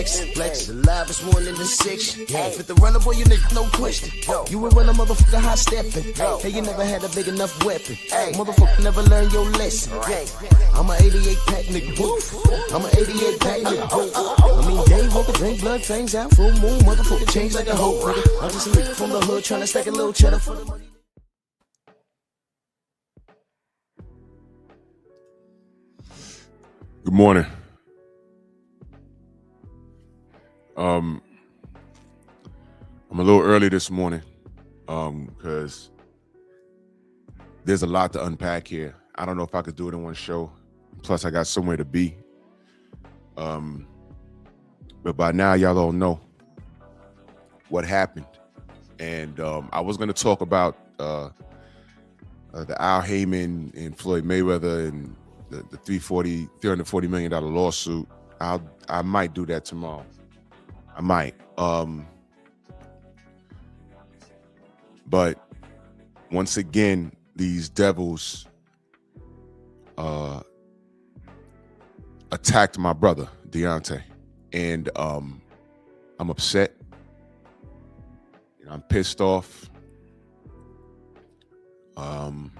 flex. The livest one in the section. Fit the runner, boy, you nigga, no question. You would run a motherfucker high stepping. Hey, you never had a big enough weapon. Motherfucker never learned your lesson. I'm a 88 pack nigga. I'm a 88 pack nigga. I mean, day walker, drink blood, fangs out, full moon, motherfucker change like a hoe, nigga. I'm just a nigga from the hood trying to stack a little cheddar for the money. Good morning. I'm a little early this morning because there's a lot to unpack here. I don't know if I could do it in one show. Plus, I got somewhere to be. But by now, y'all all know what happened. And I was going to talk about the Al Heyman and Floyd Mayweather and the $340 million lawsuit. I might do that tomorrow. I might. But once again, these devils attacked my brother, Deontay. And I'm upset. I'm pissed off. And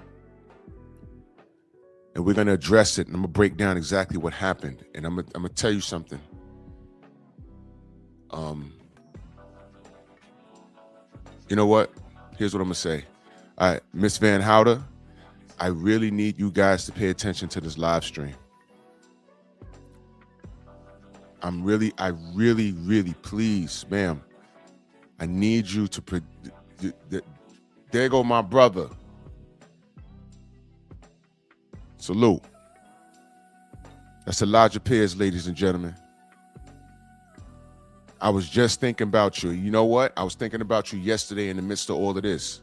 we're going to address it. And I'm going to break down exactly what happened. And I'm going to tell you something. You know what? Here's what I'm going to say. All right, Miss Van Houder, I really need you guys to pay attention to this live stream. I really, please, ma'am, I need you to, there go my brother. Salute. That's Elijah Pierce, ladies and gentlemen. I was just thinking about you. You know what? I was thinking about you yesterday in the midst of all of this.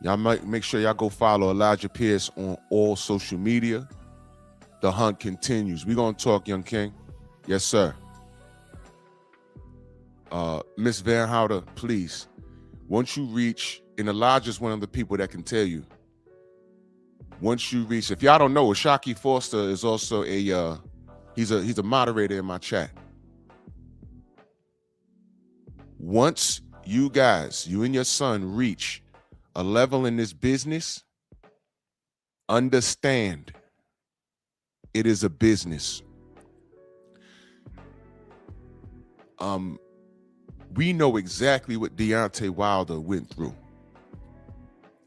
Y'all might make sure y'all go follow Elijah Pierce on all social media. The hunt continues. We're going to talk, young king. Yes, sir. Miss Van Houder, please. Once you reach, and Elijah's one of the people that can tell you, once you reach, if y'all don't know, Shaki Foster is also he's a moderator in my chat. Once you guys, you and your son reach a level in this business, understand it is a business. We know exactly what Deontay Wilder went through.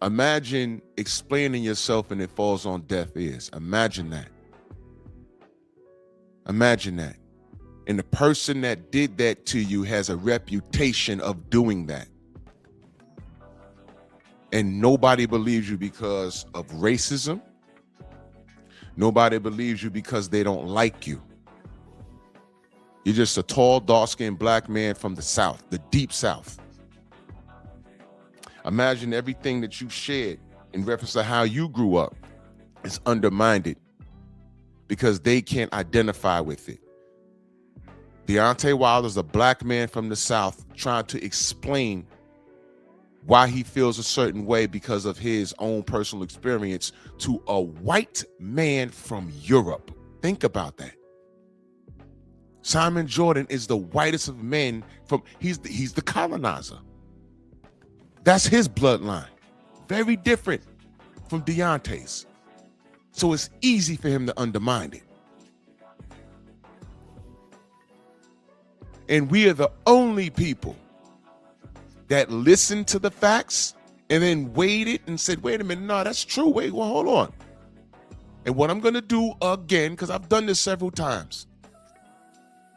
Imagine explaining yourself and it falls on deaf ears. Imagine that. Imagine that. And the person that did that to you has a reputation of doing that. And nobody believes you because of racism. Nobody believes you because they don't like you. You're just a tall, dark-skinned black man from the South, the deep South. Imagine everything that you shared in reference to how you grew up is undermined because they can't identify with it. Deontay Wilder is a black man from the South trying to explain why he feels a certain way because of his own personal experience to a white man from Europe. Think about that. Simon Jordan is the whitest of men he's the colonizer. That's his bloodline. Very different from Deontay's. So it's easy for him to undermine it. And we are the only people that listened to the facts and then waited and said, wait a minute, no, that's true. Wait, well, hold on. And what I'm going to do again, because I've done this several times,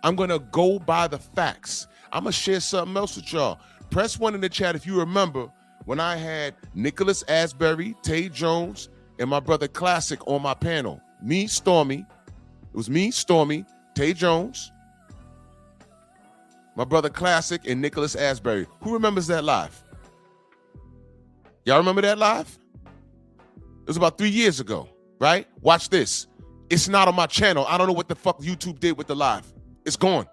I'm going to go by the facts. I'm going to share something else with y'all. Press 1 in the chat if you remember when I had Nicholas Asbury, Tay Jones, and my brother Classic on my panel. Me, Stormy. It was me, Stormy, Tay Jones, my brother Classic, and Nicholas Asbury. Who remembers that live? Y'all remember that live? It was about 3 years ago, right? Watch this. It's not on my channel. I don't know what the fuck YouTube did with the live. It's gone.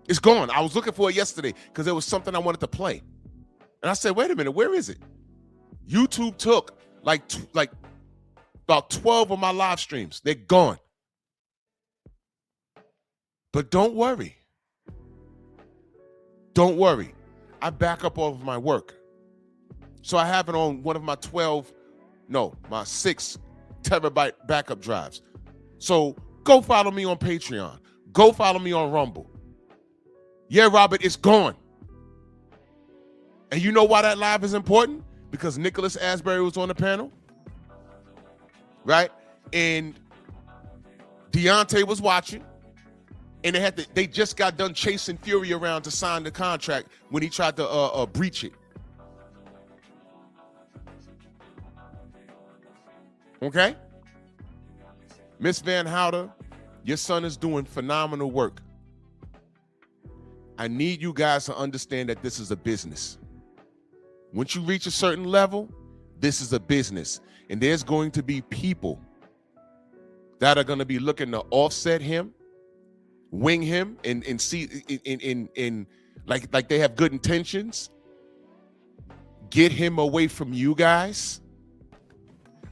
It's gone. I was looking for it yesterday because there was something I wanted to play. And I said, wait a minute, where is it? YouTube took like about 12 of my live streams. They're gone. But don't worry. Don't worry. I back up all of my work. So I have it on one of my my 6 terabyte backup drives. So go follow me on Patreon. Go follow me on Rumble. Yeah, Robert, it's gone. And you know why that live is important? Because Nicholas Asbury was on the panel, right? And Deontay was watching, and they just got done chasing Fury around to sign the contract when he tried to breach it. Okay? Miss Van Houter, your son is doing phenomenal work. I need you guys to understand that this is a business. Once you reach a certain level, this is a business. And there's going to be people that are going to be looking to offset him, wing him, and see in like they have good intentions. Get him away from you guys.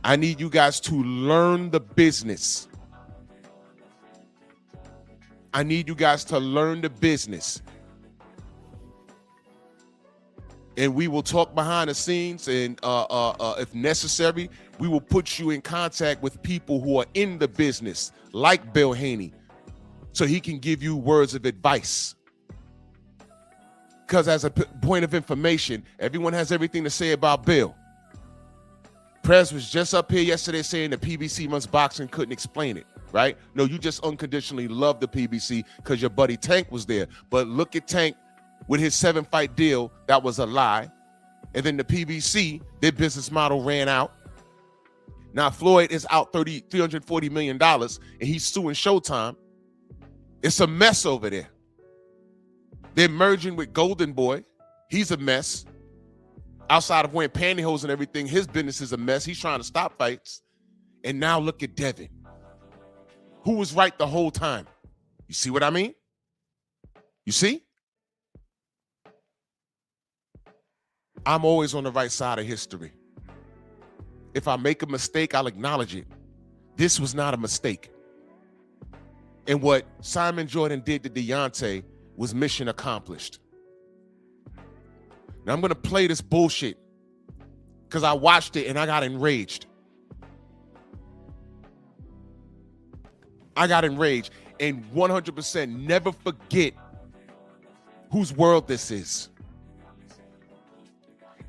I need you guys to learn the business. I need you guys to learn the business. And we will talk behind the scenes, and if necessary, we will put you in contact with people who are in the business, like Bill Haney, so he can give you words of advice. Because as a point of information, everyone has everything to say about Bill. Prez was just up here yesterday saying the PBC runs boxing, couldn't explain it, right? No, you just unconditionally love the PBC because your buddy Tank was there. But look at Tank with his 7-fight deal, that was a lie. And then the PBC, their business model ran out. Now Floyd is out $340 million, and he's suing Showtime. It's a mess over there. They're merging with Golden Boy. He's a mess. Outside of wearing pantyhose and everything, his business is a mess. He's trying to stop fights. And now look at Devin, who was right the whole time. You see what I mean? You see? I'm always on the right side of history. If I make a mistake, I'll acknowledge it. This was not a mistake. And what Simon Jordan did to Deontay was mission accomplished. Now I'm going to play this bullshit because I watched it and I got enraged. I got enraged. And 100% never forget whose world this is.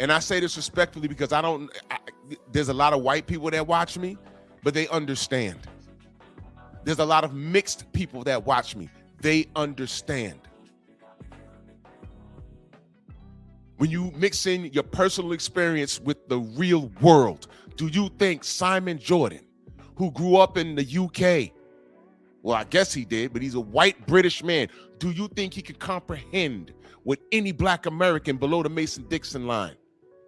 And I say this respectfully because there's a lot of white people that watch me, but they understand. There's a lot of mixed people that watch me. They understand. When you mix in your personal experience with the real world, do you think Simon Jordan, who grew up in the UK, well, I guess he did, but he's a white British man, do you think he could comprehend what any black American below the Mason-Dixon line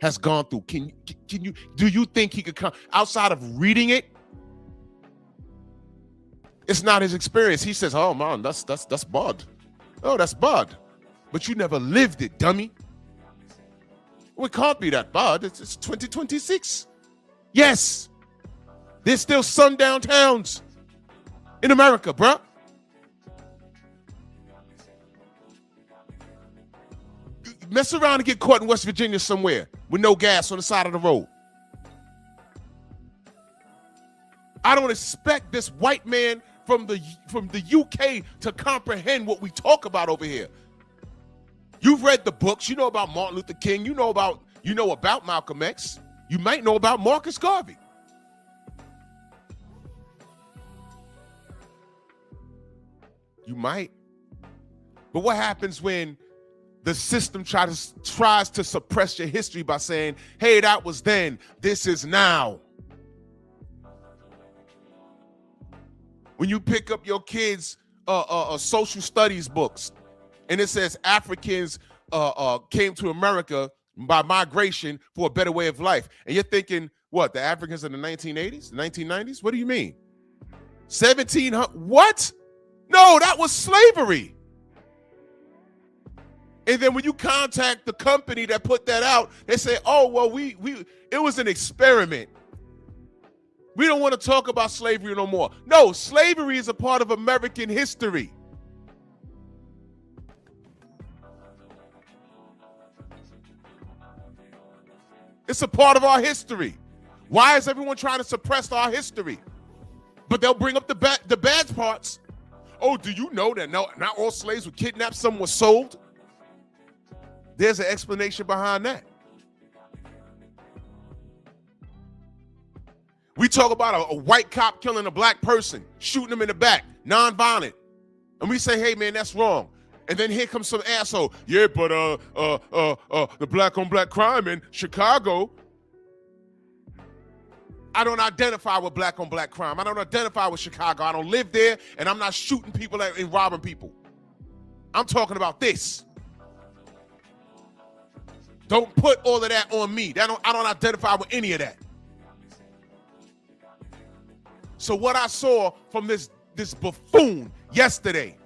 has gone through? Do you think he could come outside of reading it? It's not his experience. He says, oh man, that's bad. Oh, that's bad. But you never lived it, dummy. Well, it can't be that bad. It's 2026. Yes. There's still sundown towns in America, bruh. Mess around and get caught in West Virginia somewhere with no gas on the side of the road. I don't expect this white man from the UK to comprehend what we talk about over here. You've read the books. You know about Martin Luther King. You know about Malcolm X. You might know about Marcus Garvey. You might. But what happens when the system tries to suppress your history by saying, hey, that was then, this is now? When you pick up your kids' social studies books and it says Africans came to America by migration for a better way of life, and you're thinking, what, the Africans in the 1980s, the 1990s? What do you mean? 1700? What? No, that was slavery. And then when you contact the company that put that out, they say, oh, well, it was an experiment. We don't want to talk about slavery no more. No, slavery is a part of American history. It's a part of our history. Why is everyone trying to suppress our history? But they'll bring up the bad parts. Oh, do you know that not all slaves were kidnapped, some were sold? There's an explanation behind that. We talk about a white cop killing a black person, shooting him in the back, non-violent. And we say, hey, man, that's wrong. And then here comes some asshole. Yeah, but the black on black crime in Chicago. I don't identify with black on black crime. I don't identify with Chicago. I don't live there, and I'm not shooting people and robbing people. I'm talking about this. Don't put all of that on me. I don't identify with any of that. So what I saw from this buffoon yesterday,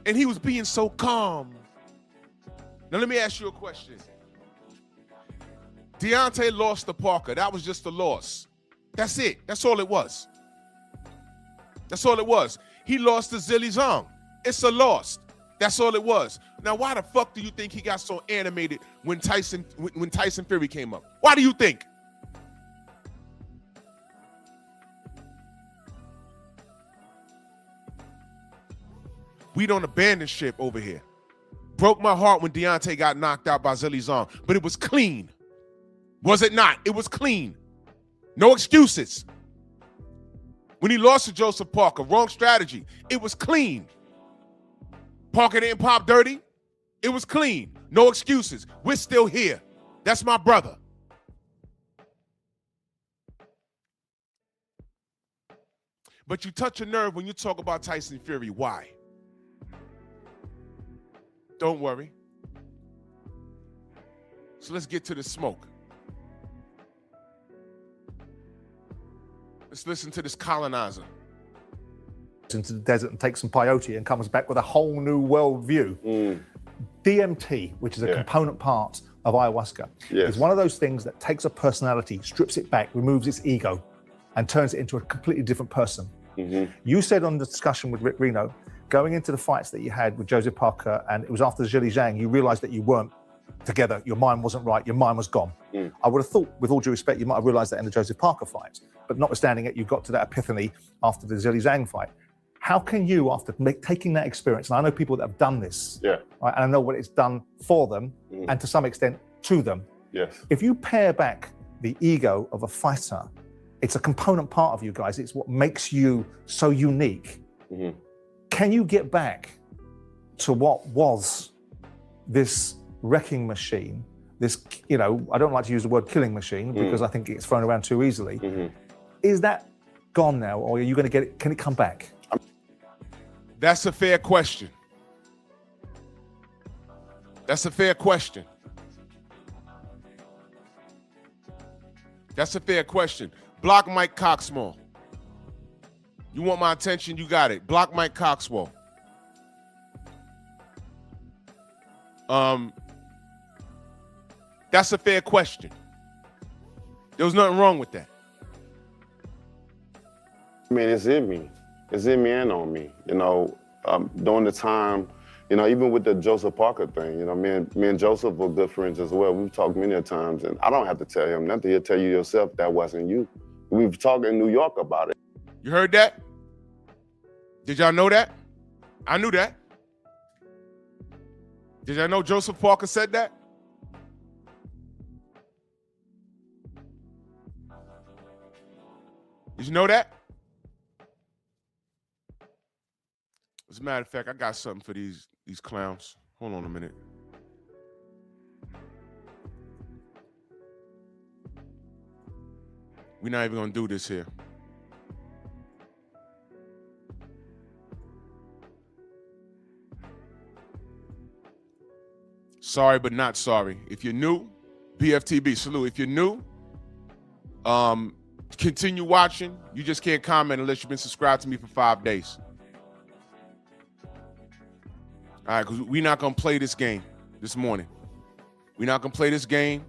and he was being so calm. Now let me ask you a question. Deontay lost to Parker. That was just a loss. That's it. That's all it was. That's all it was. He lost to Zilly Zhang. It's a loss. That's all it was. Now, why the fuck do you think he got so animated when Tyson Fury came up? Why do you think? We don't abandon ship over here. Broke my heart when Deontay got knocked out by Zilly Zhang, but it was clean. Was it not? It was clean. No excuses. When he lost to Joseph Parker, wrong strategy. It was clean. Parker didn't pop dirty. It was clean. No excuses. We're still here. That's my brother. But you touch a nerve when you talk about Tyson Fury. Why? Don't worry. So let's get to the smoke. Let's listen to this colonizer. Into the desert and takes some peyote and comes back with a whole new world view. DMT, which is a component part of ayahuasca, is one of those things that takes a personality, strips it back, removes its ego, and turns it into a completely different person. You said on the discussion with Rick Reno, going into the fights that you had with Joseph Parker, and it was after Zilly Zhang, you realized that you weren't together, your mind wasn't right, your mind was gone. I would have thought, with all due respect, you might have realized that in the Joseph Parker fight, but notwithstanding it, you got to that epiphany after the Zilly Zhang fight. How can you, after taking that experience, and I know people that have done this, right, and I know what it's done for them, and to some extent to them. If you pare back the ego of a fighter, it's a component part of you guys. It's what makes you so unique. Can you get back to what was this wrecking machine, this, I don't like to use the word killing machine because I think it's thrown around too easily. Is that gone now, or are you going to get it? Can it come back? That's a fair question. That's a fair question. That's a fair question. Block Mike Coxwell. You want my attention? You got it. Block Mike Coxwell. That's a fair question. There was nothing wrong with that. I mean, it's in me. It's in me and on me. During the time, even with the Joseph Parker thing, me and Joseph were good friends as well. We've talked many times, and I don't have to tell him nothing. He'll tell you yourself that wasn't you. We've talked in New York about it. You heard that? Did y'all know that? I knew that. Did y'all know Joseph Parker said that? Did you know that? As a matter of fact, I got something for these clowns. Hold on a minute. We're not even gonna do this here. Sorry, but not sorry. If you're new, BFTB, salute. If you're new, continue watching. You just can't comment unless you've been subscribed to me for 5 days. All right, because we're not going to play this game this morning. We're not going to play this game.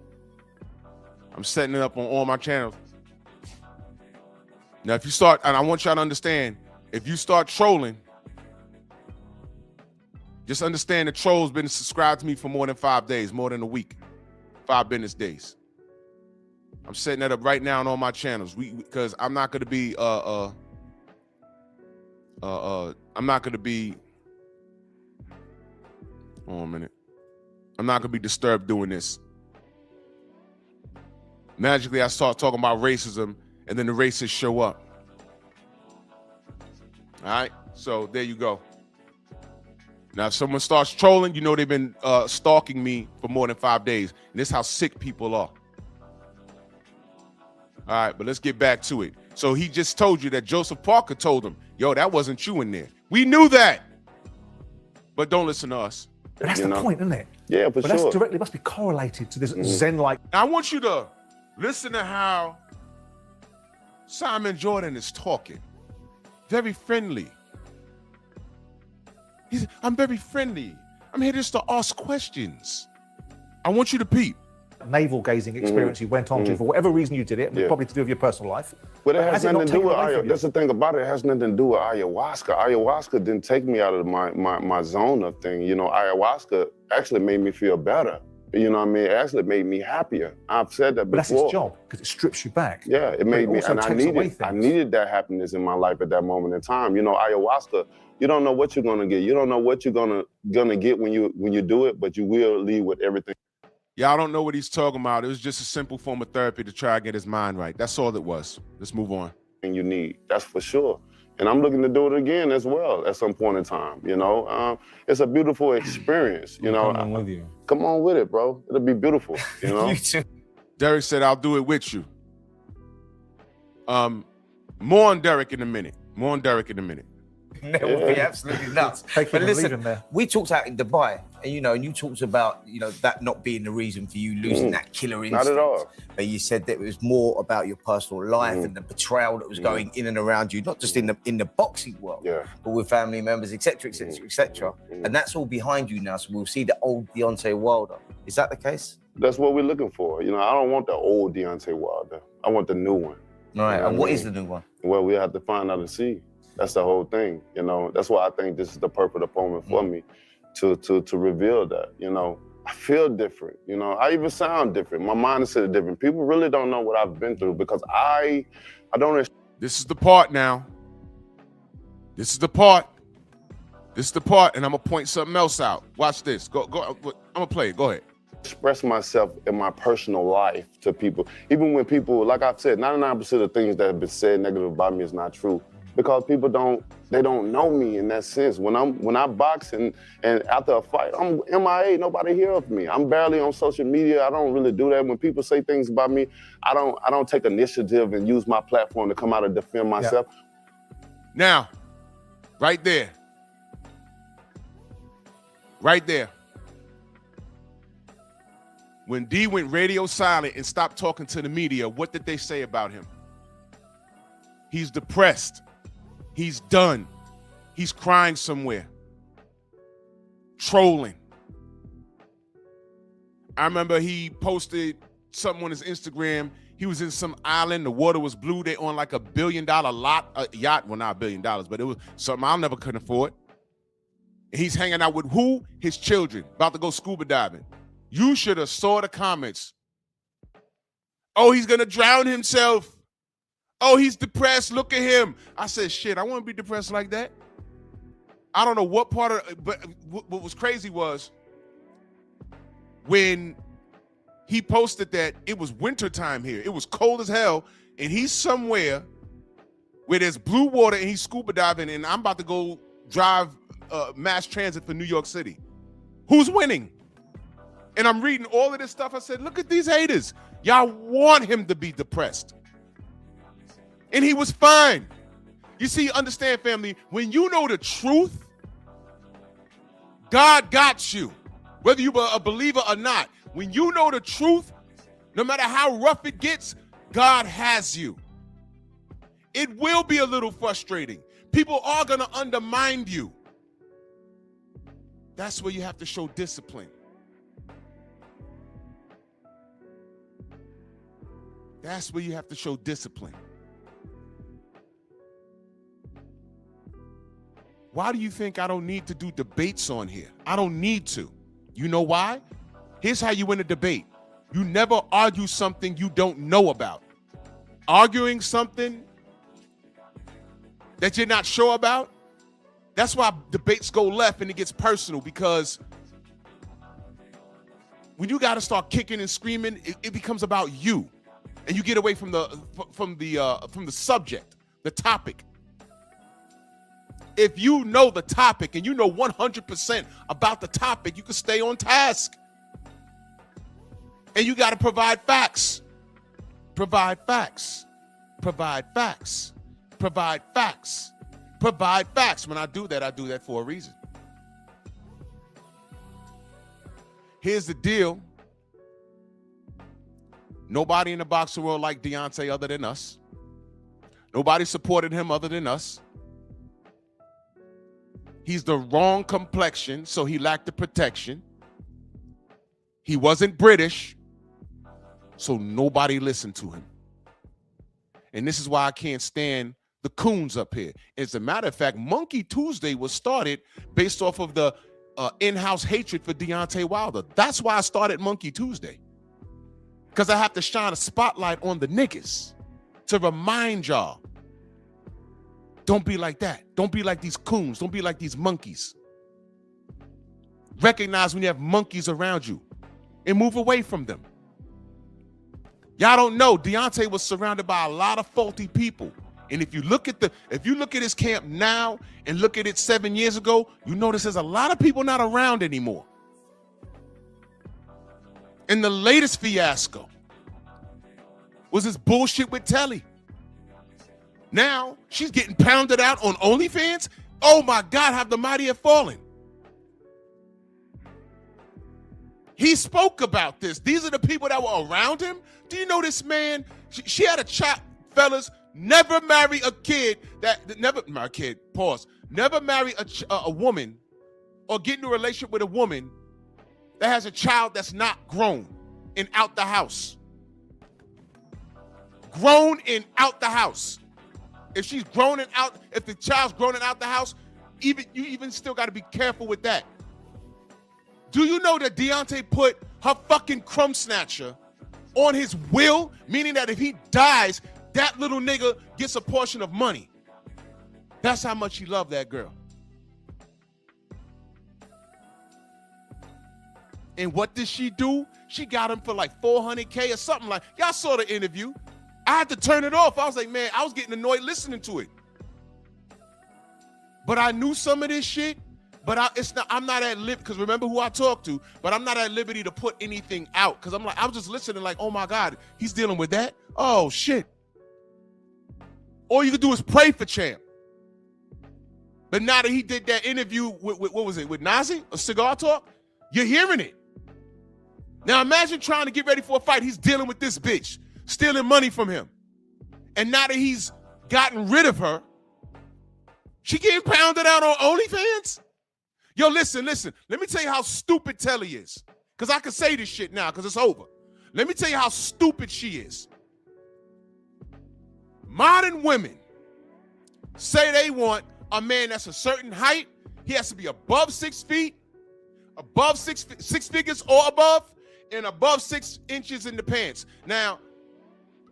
I'm setting it up on all my channels. Now, if you start, and I want y'all to understand, if you start trolling, just understand the troll's been subscribed to me for more than 5 days, more than a week, 5 business days. I'm setting that up right now on all my channels. Because I'm not gonna be I'm not gonna be hold on a minute. I'm not gonna be disturbed doing this. Magically, I start talking about racism, and then the racists show up. All right, so there you go. Now, if someone starts trolling, you know they've been stalking me for more than 5 days. And this is how sick people are. All right, but let's get back to it. So he just told you that Joseph Parker told him, yo, that wasn't you in there. We knew that. But don't listen to us. But that's the point, isn't it? Yeah, for but sure. That's directly must be correlated to this Zen-like. I want you to listen to how Simon Jordan is talking. Very friendly. I'm very friendly. I'm here just to ask questions. I want you to peep. Navel gazing experience you went on to for whatever reason you did it, probably to do with your personal life. But it has nothing to do with ayahuasca. That's the thing about it. It has nothing to do with ayahuasca. Ayahuasca didn't take me out of my zone of thing. You know, ayahuasca actually made me feel better. You know what I mean? It actually made me happier. I've said that before. But that's its job, because it strips you back. Yeah, it made me, and I needed that happiness in my life at that moment in time. You know, ayahuasca, you don't know what you're gonna get. You don't know what you're gonna get when you do it, but you will leave with everything. Y'all don't know what he's talking about. It was just a simple form of therapy to try to get his mind right. That's all it was. Let's move on. And you need, that's for sure. And I'm looking to do it again as well at some point in time. You know, it's a beautiful experience. You know, come on with you. Come on with it, bro. It'll be beautiful. You know. You too. Derek said, "I'll do it with you." More on Derek in a minute. That would be absolutely nuts. But listen, we talked out in Dubai, and you talked about that not being the reason for you losing that killer instinct. Not at all. But you said that it was more about your personal life and the betrayal that was going in and around you, not just in the boxing world, but with family members, etc., etc., etc. And that's all behind you now. So we'll see the old Deontay Wilder. Is that the case? That's what we're looking for. You know, I don't want the old Deontay Wilder. I want the new one. All right. And what is the new one? Well, we have to find out and see. That's the whole thing, you know. That's why I think this is the perfect opponent for me to reveal that, you know. I feel different, you know. I even sound different. My mindset is different. People really don't know what I've been through because I don't. This is the part now. This is the part, and I'm gonna point something else out. Watch this. Go. I'm gonna play it. Go ahead. Express myself in my personal life to people, even when people, like I've said, 99% of the things that have been said negative about me is not true. Because people don't know me in that sense. When I box and after a fight, I'm MIA, nobody hear of me. I'm barely on social media. I don't really do that. When people say things about me, I don't take initiative and use my platform to come out and defend myself. Now, right there. When D went radio silent and stopped talking to the media, what did they say about him? He's depressed. He's done. He's crying somewhere. Trolling. I remember he posted something on his Instagram. He was in some island. The water was blue. They on like $1 billion yacht. Well, not $1 billion, but it was something I never could afford. And he's hanging out with who? His children, about to go scuba diving. You should have saw the comments. Oh, he's going to drown himself. Oh, he's depressed. Look at him. I said, shit, I want to be depressed like that. I don't know what part of, but what was crazy was when he posted that it was wintertime here. It was cold as hell. And he's somewhere where there's blue water and he's scuba diving and I'm about to go drive mass transit for New York City. Who's winning? And I'm reading all of this stuff. I said, look at these haters. Y'all want him to be depressed. And he was fine. You see, understand, family, when you know the truth, God got you, whether you're a believer or not. When you know the truth, no matter how rough it gets, God has you. It will be a little frustrating. People are going to undermine you. That's where you have to show discipline. That's where you have to show discipline. Why do you think I don't need to do debates on here? I don't need to. You know why? Here's how you win a debate. You never argue something you don't know about. Arguing something that you're not sure about, that's why debates go left and it gets personal, because when you got to start kicking and screaming, it becomes about you, and you get away from the subject, the topic. If you know the topic and you know 100% about the topic, you can stay on task. And you got to provide facts. Provide facts. Provide facts. Provide facts. Provide facts. When I do that for a reason. Here's the deal. Nobody in the boxing world liked Deontay other than us. Nobody supported him other than us. He's the wrong complexion, so he lacked the protection. He wasn't British, so nobody listened to him. And this is why I can't stand the coons up here. As a matter of fact, Monkey Tuesday was started based off of the in-house hatred for Deontay Wilder. That's why I started Monkey Tuesday. Because I have to shine a spotlight on the niggas to remind y'all. Don't be like that. Don't be like these coons. Don't be like these monkeys. Recognize when you have monkeys around you and move away from them. Y'all don't know, Deontay was surrounded by a lot of faulty people. And if you look at his camp now and look at it 7 years ago, you notice there's a lot of people not around anymore. And the latest fiasco was this bullshit with Telly. Now she's getting pounded out on OnlyFans. Oh my God, have the mighty have fallen. He spoke about this. These are the people that were around him. Do you know this man? She had a child, fellas. Never marry a kid never marry a woman or get in a relationship with a woman that has a child that's not grown and out the house. Grown and out the house. If she's grown and out, if the child's grown and out the house, you still got to be careful with that. Do you know that Deontay put her fucking crumb snatcher on his will, meaning that if he dies, that little nigga gets a portion of money? That's how much he loved that girl. And what did she do? She got him for like $400K or something like. Y'all saw the interview. I had to turn it off. I was like, man, I was getting annoyed listening to it. But I knew some of this shit. But I'm not at liberty, because remember who I talked to, but I'm not at liberty to put anything out. Because I was just listening like, oh my God, he's dealing with that? Oh shit. All you can do is pray for Champ. But now that he did that interview with what was it, with Nazi, a cigar talk, you're hearing it. Now imagine trying to get ready for a fight. He's dealing with this bitch, stealing money from him. And now that he's gotten rid of her, she getting pounded out on OnlyFans? Yo, listen. Let me tell you how stupid Telly is. Because I can say this shit now because it's over. Let me tell you how stupid she is. Modern women say they want a man that's a certain height. He has to be above 6 feet, above six figures or above, and above 6 inches in the pants. Now,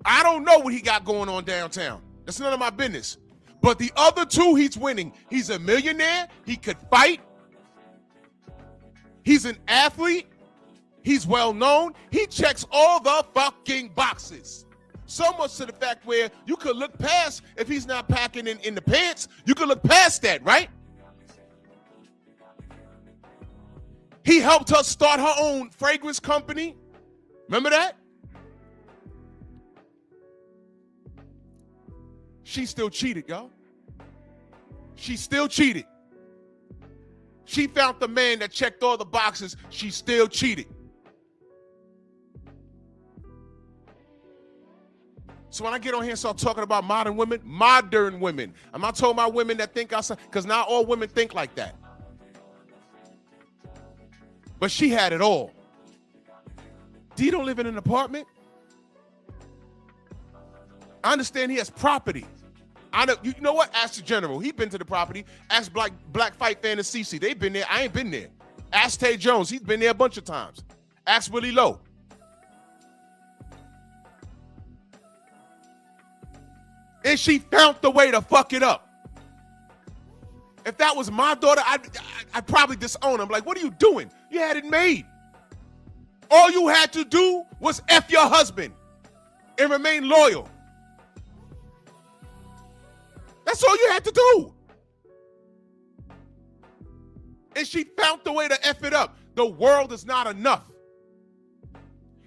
I don't know what he got going on downtown. That's none of my business. But the other two, he's winning. He's a millionaire. He could fight. He's an athlete. He's well known. He checks all the fucking boxes. So much to the fact where you could look past, if he's not packing in the pants, you could look past that, right? He helped her start her own fragrance company. Remember that? She still cheated, y'all. She still cheated. She found the man that checked all the boxes. She still cheated. So when I get on here and start talking about modern women, I'm not talking about women that think outside, because not all women think like that. But she had it all. D don't live in an apartment. I understand he has property. I know, you know what? Ask the general. He been to the property. Ask Black Fight Fan and CC. They've been there. I ain't been there. Ask Tay Jones. He's been there a bunch of times. Ask Willie Lowe. And she found the way to fuck it up. If that was my daughter, I'd probably disown him. Like, what are you doing? You had it made. All you had to do was F your husband and remain loyal. That's all you had to do. And she found the way to F it up. The world is not enough.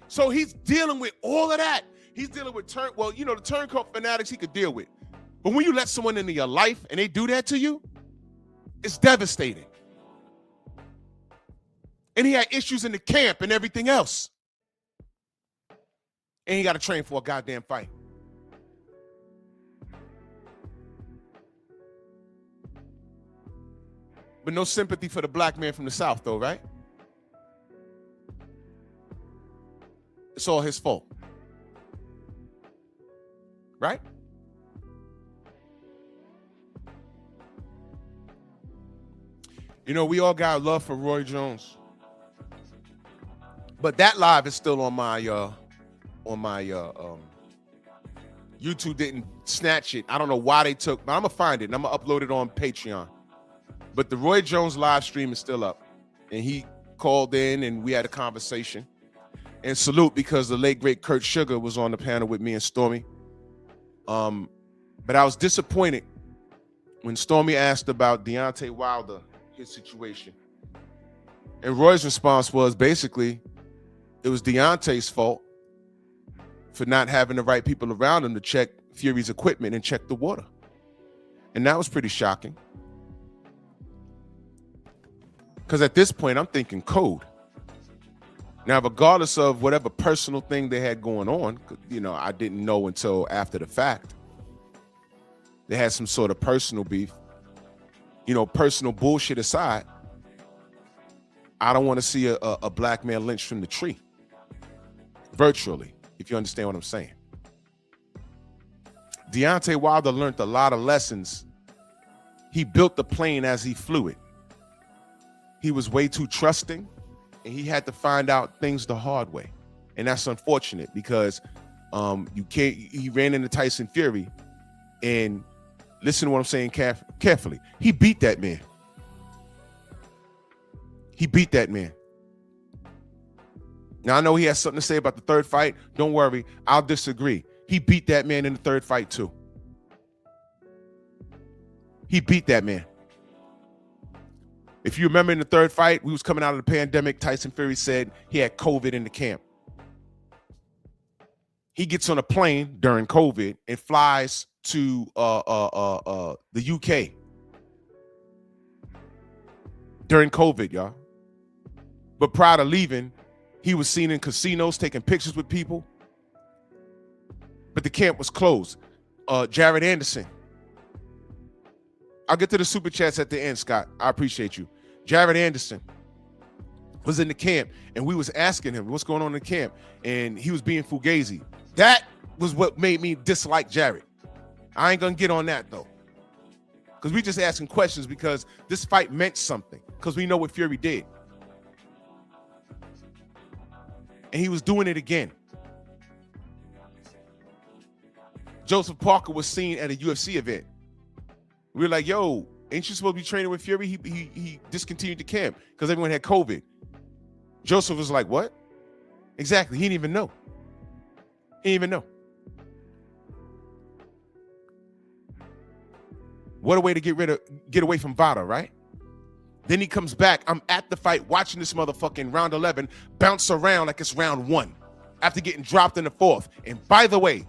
So he's dealing with all of that. He's dealing with the turncoat fanatics he could deal with. But when you let someone into your life and they do that to you, it's devastating. And he had issues in the camp and everything else. And he got to train for a goddamn fight. But no sympathy for the black man from the South, though, right? It's all his fault. Right? You know, we all got love for Roy Jones. But that live is still on my YouTube didn't snatch it. I don't know why they took, but I'm gonna find it and I'm gonna upload it on Patreon. But the Roy Jones live stream is still up. And he called in and we had a conversation. And salute, because the late great Kurt Sugar was on the panel with me and Stormy. But I was disappointed when Stormy asked about Deontay Wilder, his situation. And Roy's response was basically, it was Deontay's fault for not having the right people around him to check Fury's equipment and check the water. And that was pretty shocking. Because at this point, I'm thinking code. Now, regardless of whatever personal thing they had going on, you know, I didn't know until after the fact. They had some sort of personal beef. You know, personal bullshit aside, I don't want to see a black man lynched from the tree. Virtually, if you understand what I'm saying. Deontay Wilder learned a lot of lessons. He built the plane as he flew it. He was way too trusting, and he had to find out things the hard way. And that's unfortunate because he ran into Tyson Fury, and listen to what I'm saying carefully. He beat that man. He beat that man. Now, I know he has something to say about the third fight. Don't worry, I'll disagree. He beat that man in the third fight too. He beat that man. If you remember in the third fight, we was coming out of the pandemic. Tyson Fury said he had COVID in the camp. He gets on a plane during COVID and flies to the UK during COVID, y'all. But prior to leaving, he was seen in casinos taking pictures with people. But the camp was closed. Jared Anderson. I'll get to the super chats at the end, Scott. I appreciate you. Jared Anderson was in the camp, and we was asking him what's going on in the camp, and he was being fugazi. That was what made me dislike Jared. I ain't gonna get on that though, because we just asking questions because this fight meant something, because we know what Fury did. And he was doing it again. Joseph Parker was seen at a UFC event. We were like, yo, ain't you supposed to be training with Fury? He discontinued the camp because everyone had COVID. Joseph was like, what? Exactly. He didn't even know. He didn't even know. What a way to get away from Vada, right? Then he comes back. I'm at the fight watching this motherfucking round 11 bounce around like it's round 1 after getting dropped in the 4th. And by the way,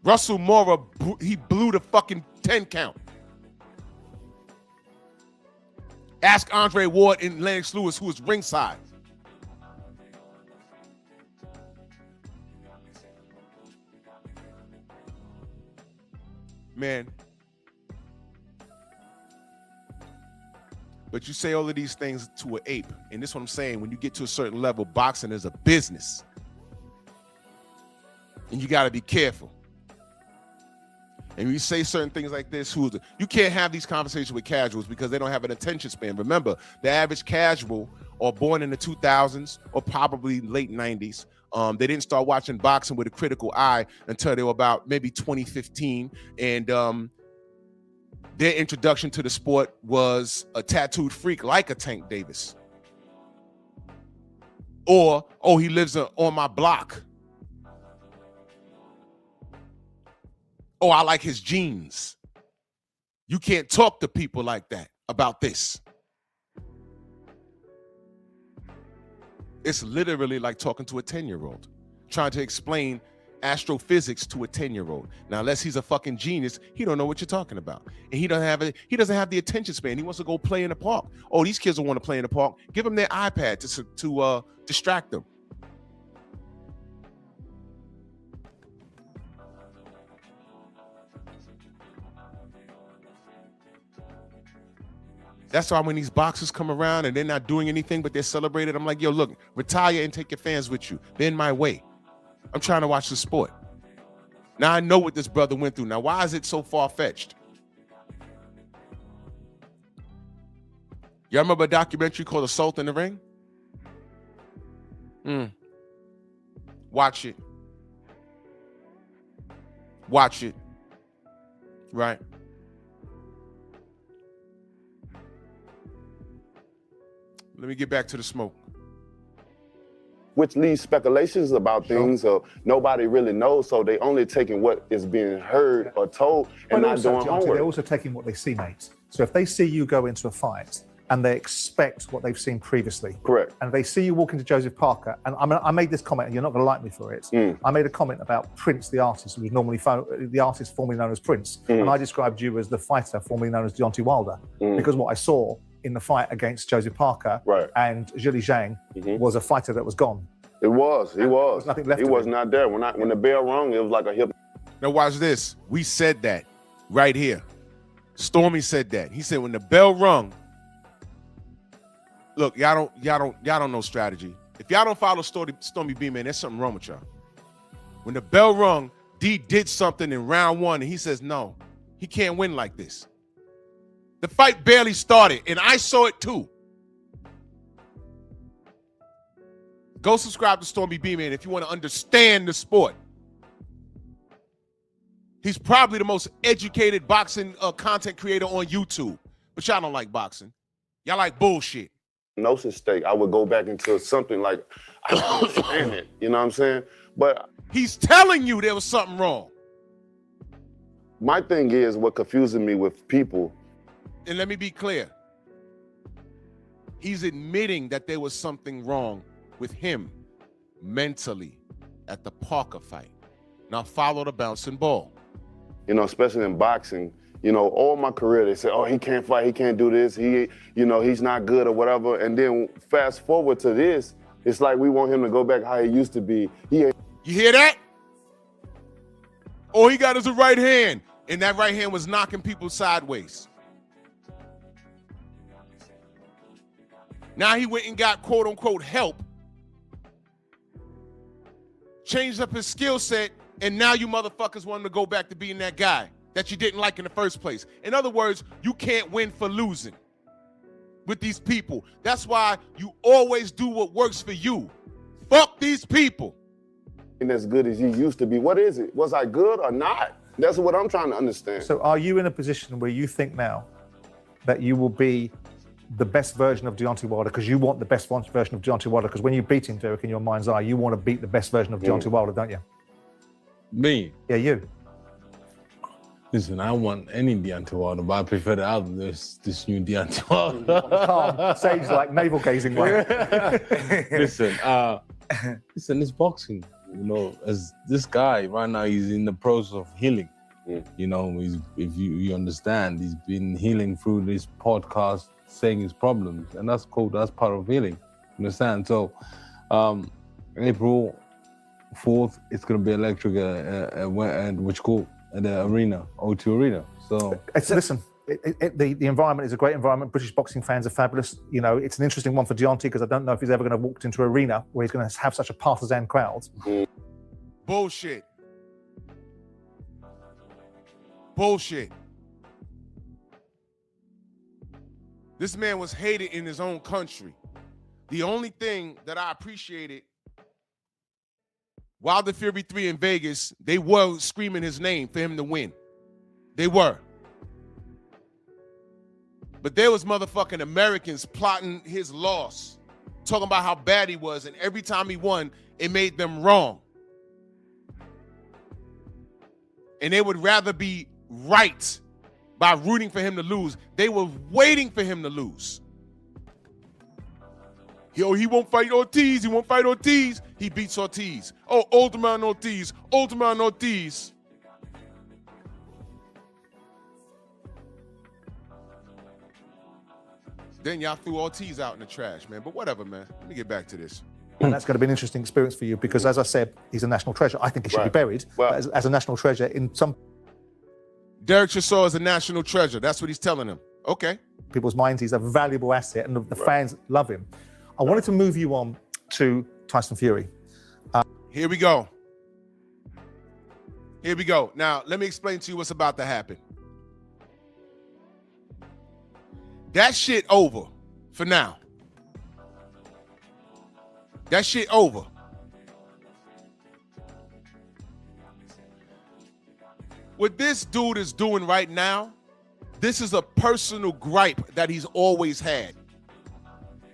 Russell Mora, he blew the fucking 10 count. Ask Andre Ward and Lennox Lewis, who was ringside. Man. But you say all of these things to an ape. And this is what I'm saying. When you get to a certain level, boxing is a business. And you got to be careful. And you say certain things like this, you can't have these conversations with casuals because they don't have an attention span. Remember, the average casual or born in the 2000s or probably late 90s They didn't start watching boxing with a critical eye until they were about maybe 2015. And their introduction to the sport was a tattooed freak like a Tank Davis. Or, oh, he lives on my block. Oh, I like his jeans. You can't talk to people like that about this. It's literally like talking to a 10-year-old, trying to explain astrophysics to a 10-year-old. Now, unless he's a fucking genius, he don't know what you're talking about. And he doesn't have the attention span. He wants to go play in the park. Oh, these kids don't want to play in the park. Give them their iPad to distract them. That's why when these boxers come around and they're not doing anything but they're celebrated, I'm like, yo, look, retire and take your fans with you. They're in my way. I'm trying to watch the sport. Now I know what this brother went through. Now, why is it so far-fetched? Y'all remember a documentary called Assault in the Ring? Watch it. Watch it. Right. Let me get back to the smoke. Which leads speculations about things nobody really knows, so they only taking what is being heard or told and not doing homework. They're also taking what they see, mate. So if they see you go into a fight and they expect what they've seen previously. Correct. And they see you walk into Joseph Parker, and I made this comment, and you're not going to like me for it. I made a comment about Prince, the artist, who was normally the artist formerly known as Prince. And I described you as the fighter formerly known as Deontay Wilder. Because what I saw in the fight against Joseph Parker and Zhilei Zhang was a fighter that was gone. He was. There was nothing left. He was not there. When the bell rung, it was like a hip. Now watch this. We said that right here. Stormy said that. He said when the bell rung. Look, y'all don't know strategy. If y'all don't follow Stormy B, man, there's something wrong with y'all. When the bell rung, D did something in round one, and he says no, he can't win like this. The fight barely started, and I saw it too. Go subscribe to Stormy B, man, if you want to understand the sport. He's probably the most educated boxing content creator on YouTube, but y'all don't like boxing. Y'all like bullshit. Gnosis state, I would go back into something like, I don't understand it, you know what I'm saying? But he's telling you there was something wrong. My thing is what confuses me with people. And let me be clear. He's admitting that there was something wrong with him mentally at the Parker fight. Now follow the bouncing ball. You know, especially in boxing, you know, all my career, they say, oh, he can't fight, he can't do this, he's not good or whatever. And then fast forward to this, it's like we want him to go back how he used to be. You hear that? All he got is a right hand, and that right hand was knocking people sideways. Now he went and got quote unquote help, changed up his skill set, and now you motherfuckers want him to go back to being that guy that you didn't like in the first place. In other words, you can't win for losing with these people. That's why you always do what works for you. Fuck these people. And as good as you used to be. What is it? Was I good or not? That's what I'm trying to understand. So are you in a position where you think now that you will be the best version of Deontay Wilder because you want the best version of Deontay Wilder? Because when you beat him, Derek, in your mind's eye, you want to beat the best version of Deontay Wilder, don't you? Me? Yeah, you. Listen, I want any Deontay Wilder, but I prefer the other, this new Deontay Wilder. Calm, sage like navel gazing way. Listen, it's boxing. You know, as this guy right now, he's in the process of healing. You know, if you understand, he's been healing through this podcast, saying his problems, and that's cool. That's part of healing. You understand? So, April 4th, it's gonna be electric, and which called at the arena, O2 Arena. So listen, the environment is a great environment. British boxing fans are fabulous. You know, it's an interesting one for Deontay because I don't know if he's ever going to walk into an arena where he's going to have such a partisan crowd. Bullshit. Bullshit. This man was hated in his own country. The only thing that I appreciated Wilder Fury 3 in Vegas, they were screaming his name for him to win. They were. But there was motherfucking Americans plotting his loss, talking about how bad he was, and every time he won, it made them wrong. And they would rather be right by rooting for him to lose. They were waiting for him to lose. Yo, he won't fight Ortiz. He won't fight Ortiz. He beats Ortiz. Oh, Ultimate Ortiz. Ultimate Ortiz. Then y'all threw Ortiz out in the trash, man. But whatever, man. Let me get back to this. And that's going to be an interesting experience for you because, as I said, he's a national treasure. I think he should be buried as a national treasure in some Derek Chisora is a national treasure. That's what he's telling him. Okay. people's minds. He's a valuable asset, and the fans love him. I wanted to move you on to Tyson Fury. Here we go. Here we go. Now, let me explain to you what's about to happen. That shit over for now. That shit over. What this dude is doing right now, this is a personal gripe that he's always had.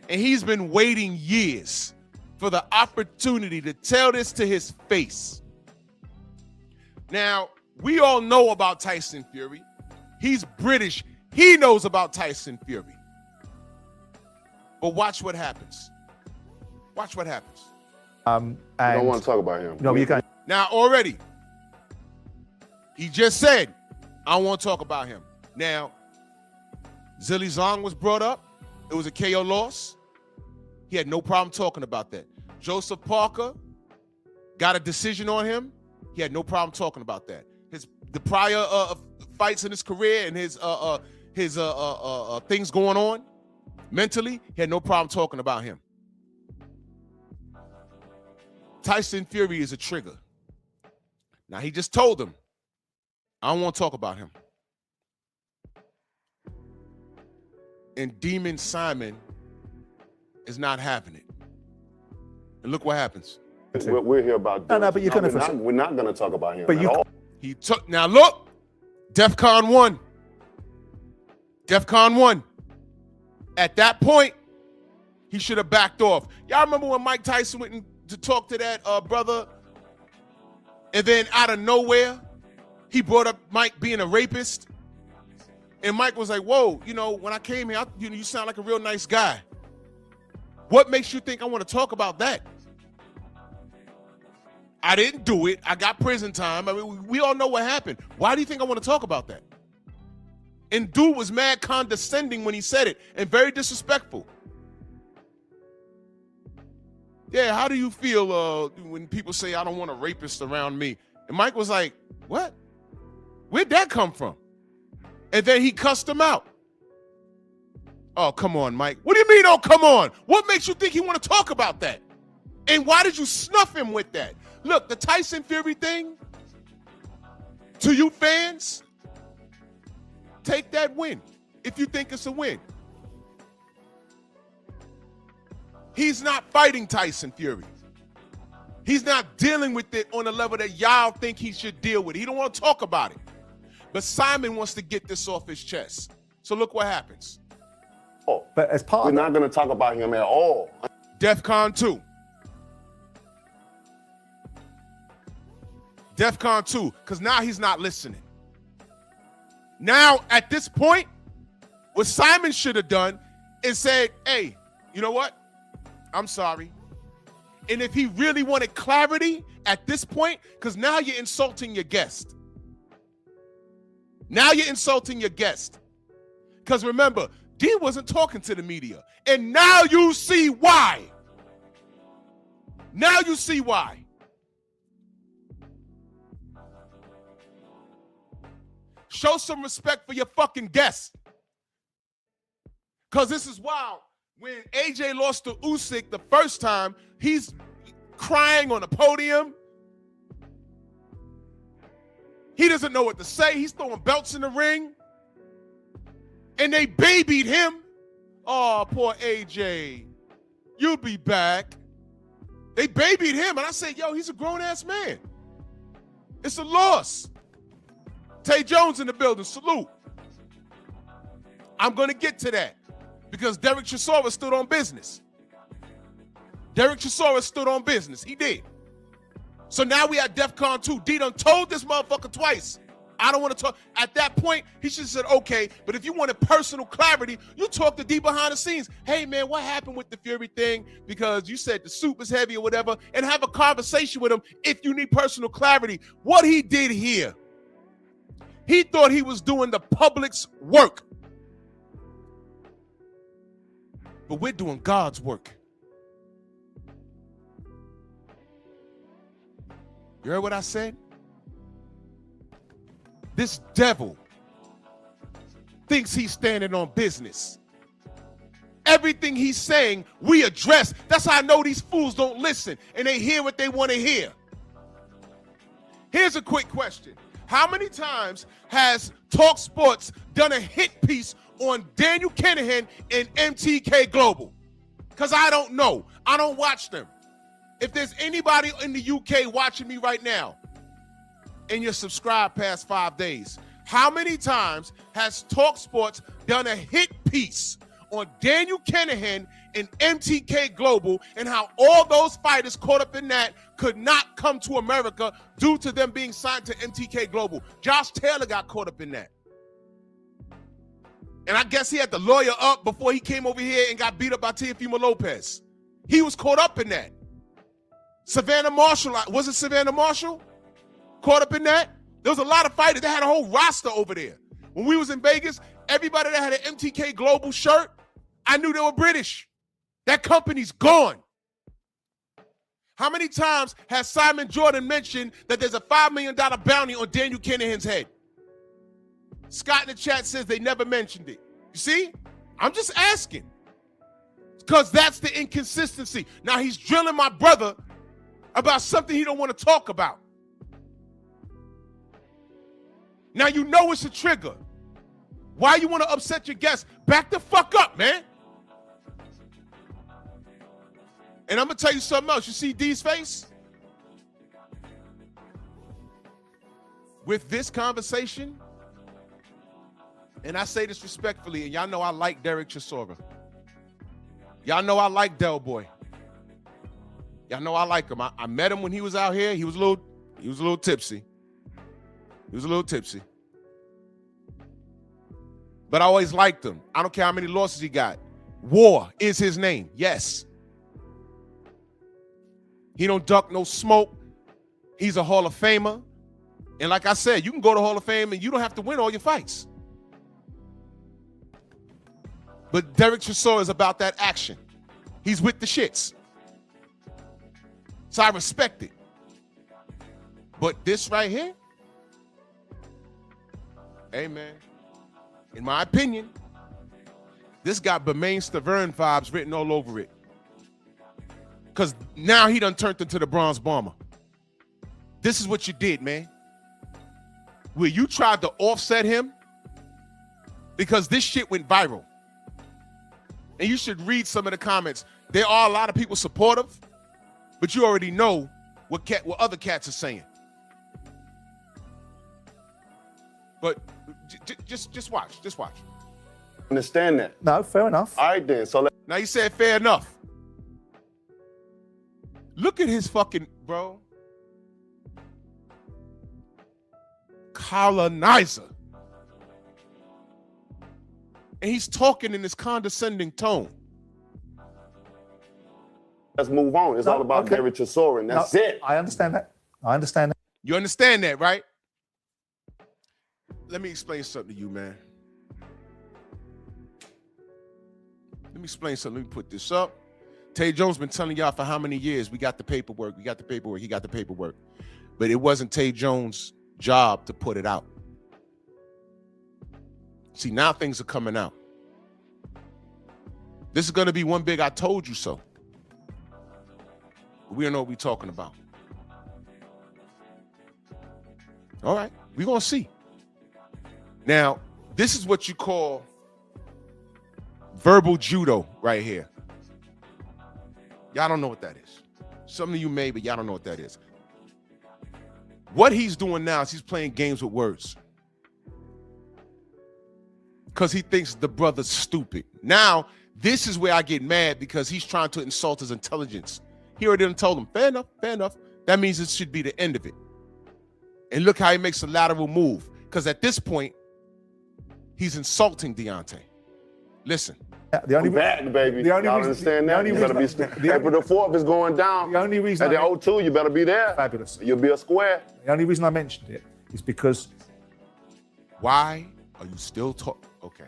And he's been waiting years for the opportunity to tell this to his face. Now, we all know about Tyson Fury. He's British. He knows about Tyson Fury. But watch what happens. Watch what happens. I don't want to talk about him. No, you can't. Now, already, he just said, I don't want to talk about him. Now, Zhilei Zhang was brought up. It was a KO loss. He had no problem talking about that. Joseph Parker got a decision on him. He had no problem talking about that. The prior fights in his career and his things going on mentally, he had no problem talking about him. Tyson Fury is a trigger. Now, he just told him, I don't want to talk about him. And Demon Simon is not having it. And look what happens. We're here about No, but you're going to. We're not going to talk about him. But at you. all. He took. Now look, DEFCON 1. DEFCON 1. At that point, he should have backed off. Y'all remember when Mike Tyson went to talk to that brother, and then out of nowhere, he brought up Mike being a rapist, and Mike was like, "Whoa, you know, when I came here, you sound like a real nice guy. What makes you think I want to talk about that?" I didn't do it. I got prison time. I mean, we all know what happened. Why do you think I want to talk about that? And dude was mad condescending when he said it and very disrespectful. Yeah, how do you feel when people say I don't want a rapist around me? And Mike was like, what? Where'd that come from? And then he cussed him out. Oh, come on, Mike. What do you mean, oh, come on? What makes you think he want to talk about that? And why did you snuff him with that? Look, the Tyson Fury thing, to you fans, take that win if you think it's a win. He's not fighting Tyson Fury. He's not dealing with it on the level that y'all think he should deal with it. He don't want to talk about it. But Simon wants to get this off his chest. So look what happens. Oh, But as part we're of not going to talk about him at all. DEFCON 2. DEFCON 2, because now he's not listening. Now, at this point, what Simon should have done is said, hey, you know what? I'm sorry. And if he really wanted clarity at this point, because now you're insulting your guest. Now you're insulting your guest. Because remember, D wasn't talking to the media. And now you see why. Now you see why. Show some respect for your fucking guest. Because this is wild. When AJ lost to Usyk the first time, he's crying on the podium. He doesn't know what to say. He's throwing belts in the ring. And they babied him. Oh, poor AJ. You'll be back. They babied him, and I said, yo, he's a grown-ass man. It's a loss. Tay Jones in the building, salute. I'm going to get to that because Derek Chisora stood on business. Derek Chisora stood on business. He did. So now we at DEFCON 2. D done told this motherfucker twice. I don't want to talk. At that point, he should have said, okay, but if you wanted personal clarity, you talk to D behind the scenes. Hey, man, what happened with the Fury thing? Because you said the suit was heavy or whatever, and have a conversation with him if you need personal clarity. What he did here, he thought he was doing the public's work. But we're doing God's work. You heard what I said? This devil thinks he's standing on business. Everything he's saying, we address. That's how I know these fools don't listen and they hear what they want to hear. Here's a quick question. How many times has Talk Sports done a hit piece on Daniel Kinahan and MTK Global? Because I don't know. I don't watch them. If there's anybody in the UK watching me right now and you're subscribed past 5 days, how many times has Talk Sports done a hit piece on Daniel Kinahan and MTK Global and how all those fighters caught up in that could not come to America due to them being signed to MTK Global? Josh Taylor got caught up in that. And I guess he had the lawyer up before he came over here and got beat up by Teofimo Lopez. He was caught up in that. Savannah Marshall, was it Savannah Marshall? Caught up in that? There was a lot of fighters. They had a whole roster over there. When we was in Vegas, everybody that had an MTK Global shirt, I knew they were British. That company's gone. How many times has Simon Jordan mentioned that there's a $5 million bounty on Daniel Kinahan's head? Scott in the chat says they never mentioned it. You see? I'm just asking. Because that's the inconsistency. Now he's drilling my brother about something he don't want to talk about. Now you know it's a trigger. Why you want to upset your guests? Back the fuck up, man. And I'm going to tell you something else. You see D's face? With this conversation, and I say this respectfully, and y'all know I like Derek Chisora. Y'all know I like Del Boy. Y'all know I like him. I met him when he was out here. He was a little tipsy. He was a little tipsy. But I always liked him. I don't care how many losses he got. War is his name. Yes. He don't duck no smoke. He's a Hall of Famer. And like I said, you can go to Hall of Fame and you don't have to win all your fights. But Derek Chisora is about that action. He's with the shits. So I respect it. But this right here, hey man, in my opinion, this got Bermain Stavern vibes written all over it. Because now he done turned into the Bronze Bomber. This is what you did, man. Where you tried to offset him because this shit went viral. And you should read some of the comments. There are a lot of people supportive, but you already know what other cats are saying. But just watch. Understand that. No, fair enough. All right then. So now you said fair enough. Look at his fucking, bro. Colonizer. And he's talking in this condescending tone. let's move on. It's all about Derek Chisora, and that's it. I understand that. You understand that, right? Let me explain something to you, man. Let me explain something. Let me put this up. Tay Jones been telling y'all for how many years? We got the paperwork. He got the paperwork. But it wasn't Tay Jones' job to put it out. See, now things are coming out. This is going to be one big I told you so. We don't know what we're talking about. All right, we're going to see. Now, this is what you call verbal judo right here. Y'all don't know what that is. Some of you may, but y'all don't know what that is. What he's doing now is he's playing games with words. Because he thinks the brother's stupid. Now, this is where I get mad because he's trying to insult his intelligence. He already done told him, fair enough, fair enough. That means it should be the end of it. And look how he makes a lateral move. Because at this point, he's insulting Deontay. Listen. The only back, baby. The only y'all reason, understand that? You better be April the 4th is going down. The only reason at the O2, you better be there. Fabulous. You'll be a square. The only reason I mentioned it is because. Why are you still talking? Okay,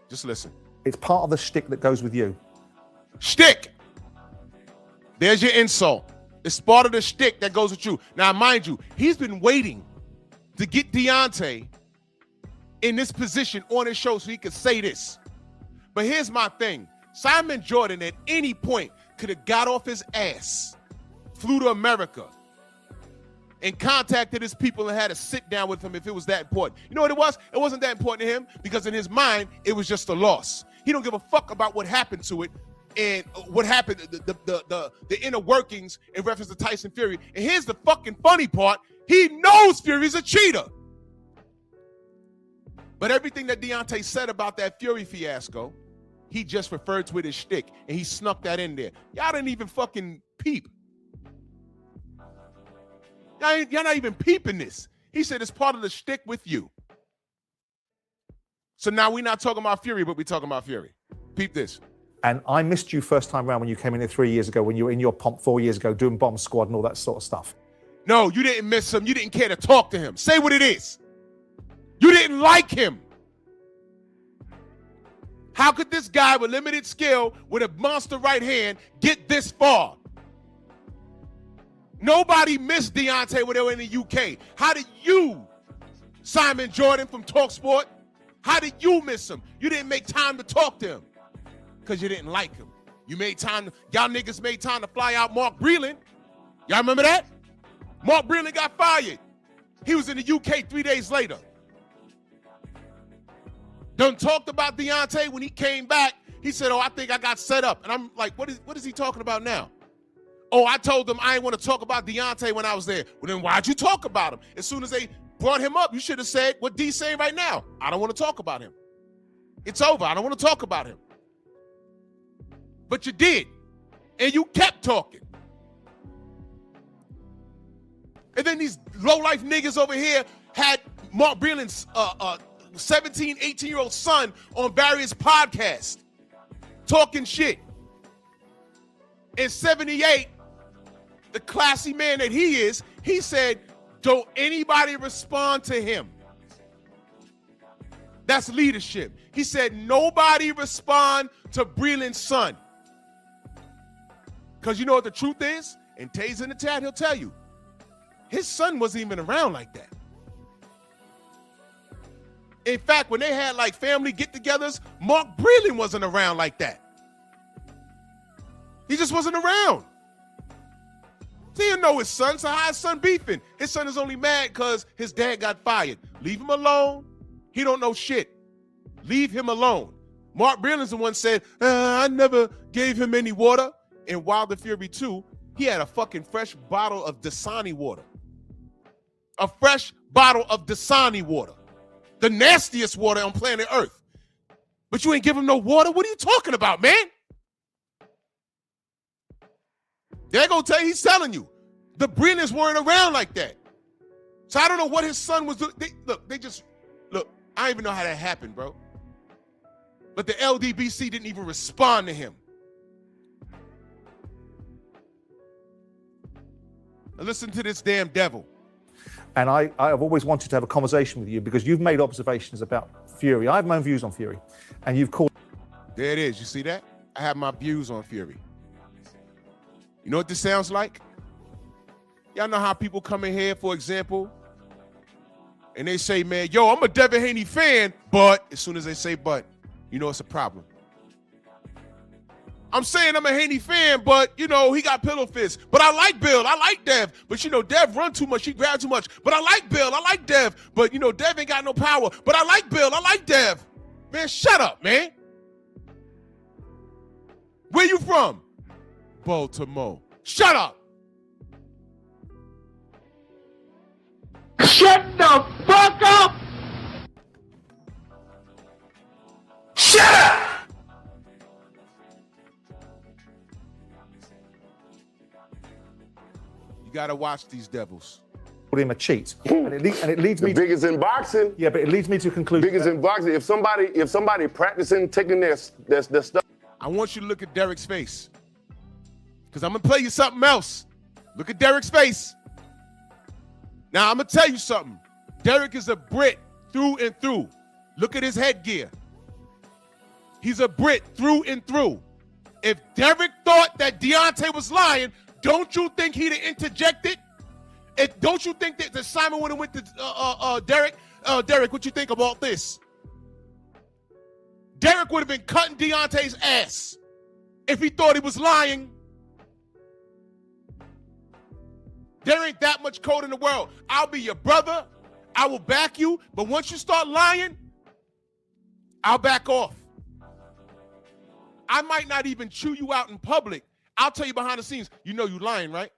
just listen. It's part of the shtick that goes with you. Shtick. There's your insult. It's part of the shtick that goes with you. Now, mind you, he's been waiting to get Deontay in this position on his show so he could say this. But here's my thing. Simon Jordan at any point could have got off his ass, flew to America, and contacted his people and had a sit down with him if it was that important. You know what it was? It wasn't that important to him because in his mind, it was just a loss. He don't give a fuck about what happened to it and what happened, the inner workings in reference to Tyson Fury. And here's the fucking funny part. He knows Fury's a cheater. But everything that Deontay said about that Fury fiasco, he just referred to it as shtick, and he snuck that in there. Y'all didn't even fucking peep. Y'all not even peeping this. He said it's part of the shtick with you. So now we're not talking about Fury, but we're talking about Fury. Peep this. And I missed you first time around when you came in here 3 years ago, when you were in your pomp 4 years ago doing Bomb Squad and all that sort of stuff. No, you didn't miss him. You didn't care to talk to him. Say what it is. You didn't like him. How could this guy with limited skill, with a monster right hand, get this far? Nobody missed Deontay when they were in the UK. How did you, Simon Jordan from TalkSport, how did you miss him? You didn't make time to talk to him because you didn't like him. You made time, y'all niggas made time to fly out Mark Breland. Y'all remember that? Mark Breland got fired. He was in the UK 3 days later. Done talked about Deontay when he came back. He said, oh, I think I got set up. And I'm like, what is he talking about now? Oh, I told them I didn't want to talk about Deontay when I was there. Well, then why'd you talk about him? As soon as they brought him up, you should have said what D's saying right now. I don't want to talk about him. It's over. I don't want to talk about him. But you did. And you kept talking. And then these low-life niggas over here had Mark Breland's 17, 18-year-old son on various podcasts talking shit. In 78, the classy man that he is, he said, don't anybody respond to him. That's leadership. He said, nobody respond to Breland's son. Because you know what the truth is? And Tay's in the chat, he'll tell you. His son wasn't even around like that. In fact, when they had like family get-togethers, Mark Breland wasn't around like that. He just wasn't around. So he didn't know his son, so how his son beefing? His son is only mad because his dad got fired. Leave him alone. He don't know shit. Leave him alone. Mark Breland's the one said, I never gave him any water. In Wilder Fury 2, he had a fucking fresh bottle of Dasani water. A fresh bottle of Dasani water. The nastiest water on planet Earth. But you ain't give him no water? What are you talking about, man? They're going to tell you, he's telling you. The Brelands weren't around like that. So I don't know what his son was doing. Look, I don't even know how that happened, bro. But the LDBC didn't even respond to him. Now listen to this damn devil. And I've always wanted to have a conversation with you because you've made observations about Fury. I have my own views on Fury. And you've called... There it is. You see that? I have my views on Fury. You know what this sounds like? Y'all know how people come in here, for example, and they say, man, yo, I'm a Devin Haney fan, but as soon as they say but, you know it's a problem. I'm saying I'm a Haney fan, but, you know, he got pillow fists. But I like Bill. I like Dev. But, you know, Dev run too much. He grab too much. But I like Bill. I like Dev. But, you know, Dev ain't got no power. But I like Bill. I like Dev. Man, shut up, man. Where you from? Baltimore. Shut up. Shut the fuck up! Shut up! You gotta watch these devils. Called him a cheat, and it leads me. The biggest in boxing. Yeah, but it leads me to a conclusion. Biggest in boxing. If somebody practicing taking their stuff. I want you to look at Derek's face, because I'm gonna play you something else. Look at Derek's face. Now I'm gonna tell you something. Derek is a Brit through and through. Look at his headgear. He's a Brit through and through. If Derek thought that Deontay was lying, don't you think he'd have interjected? Don't you think that Simon would have went to Derek? Derek, what you think about this? Derek would have been cutting Deontay's ass if he thought he was lying. There ain't that much code in the world. I'll be your brother. I will back you. But once you start lying, I'll back off. I might not even chew you out in public. I'll tell you behind the scenes, you know you lying, right?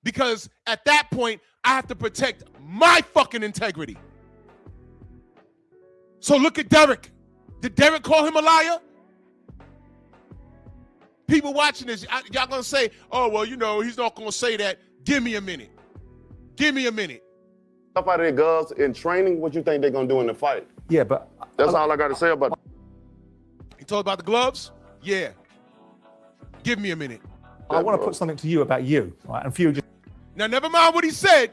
Because at that point, I have to protect my fucking integrity. So look at Derek. Did Derek call him a liar? People watching this, y'all gonna say, oh, well, you know, he's not gonna say that. Give me a minute. Give me a minute. Stuff out of their gloves in training, what you think they're gonna do in the fight? Yeah, but that's all I gotta say about it. You told about the gloves? Yeah. Give me a minute. I want to put something to you about you, right? And Fury. Now, never mind what he said.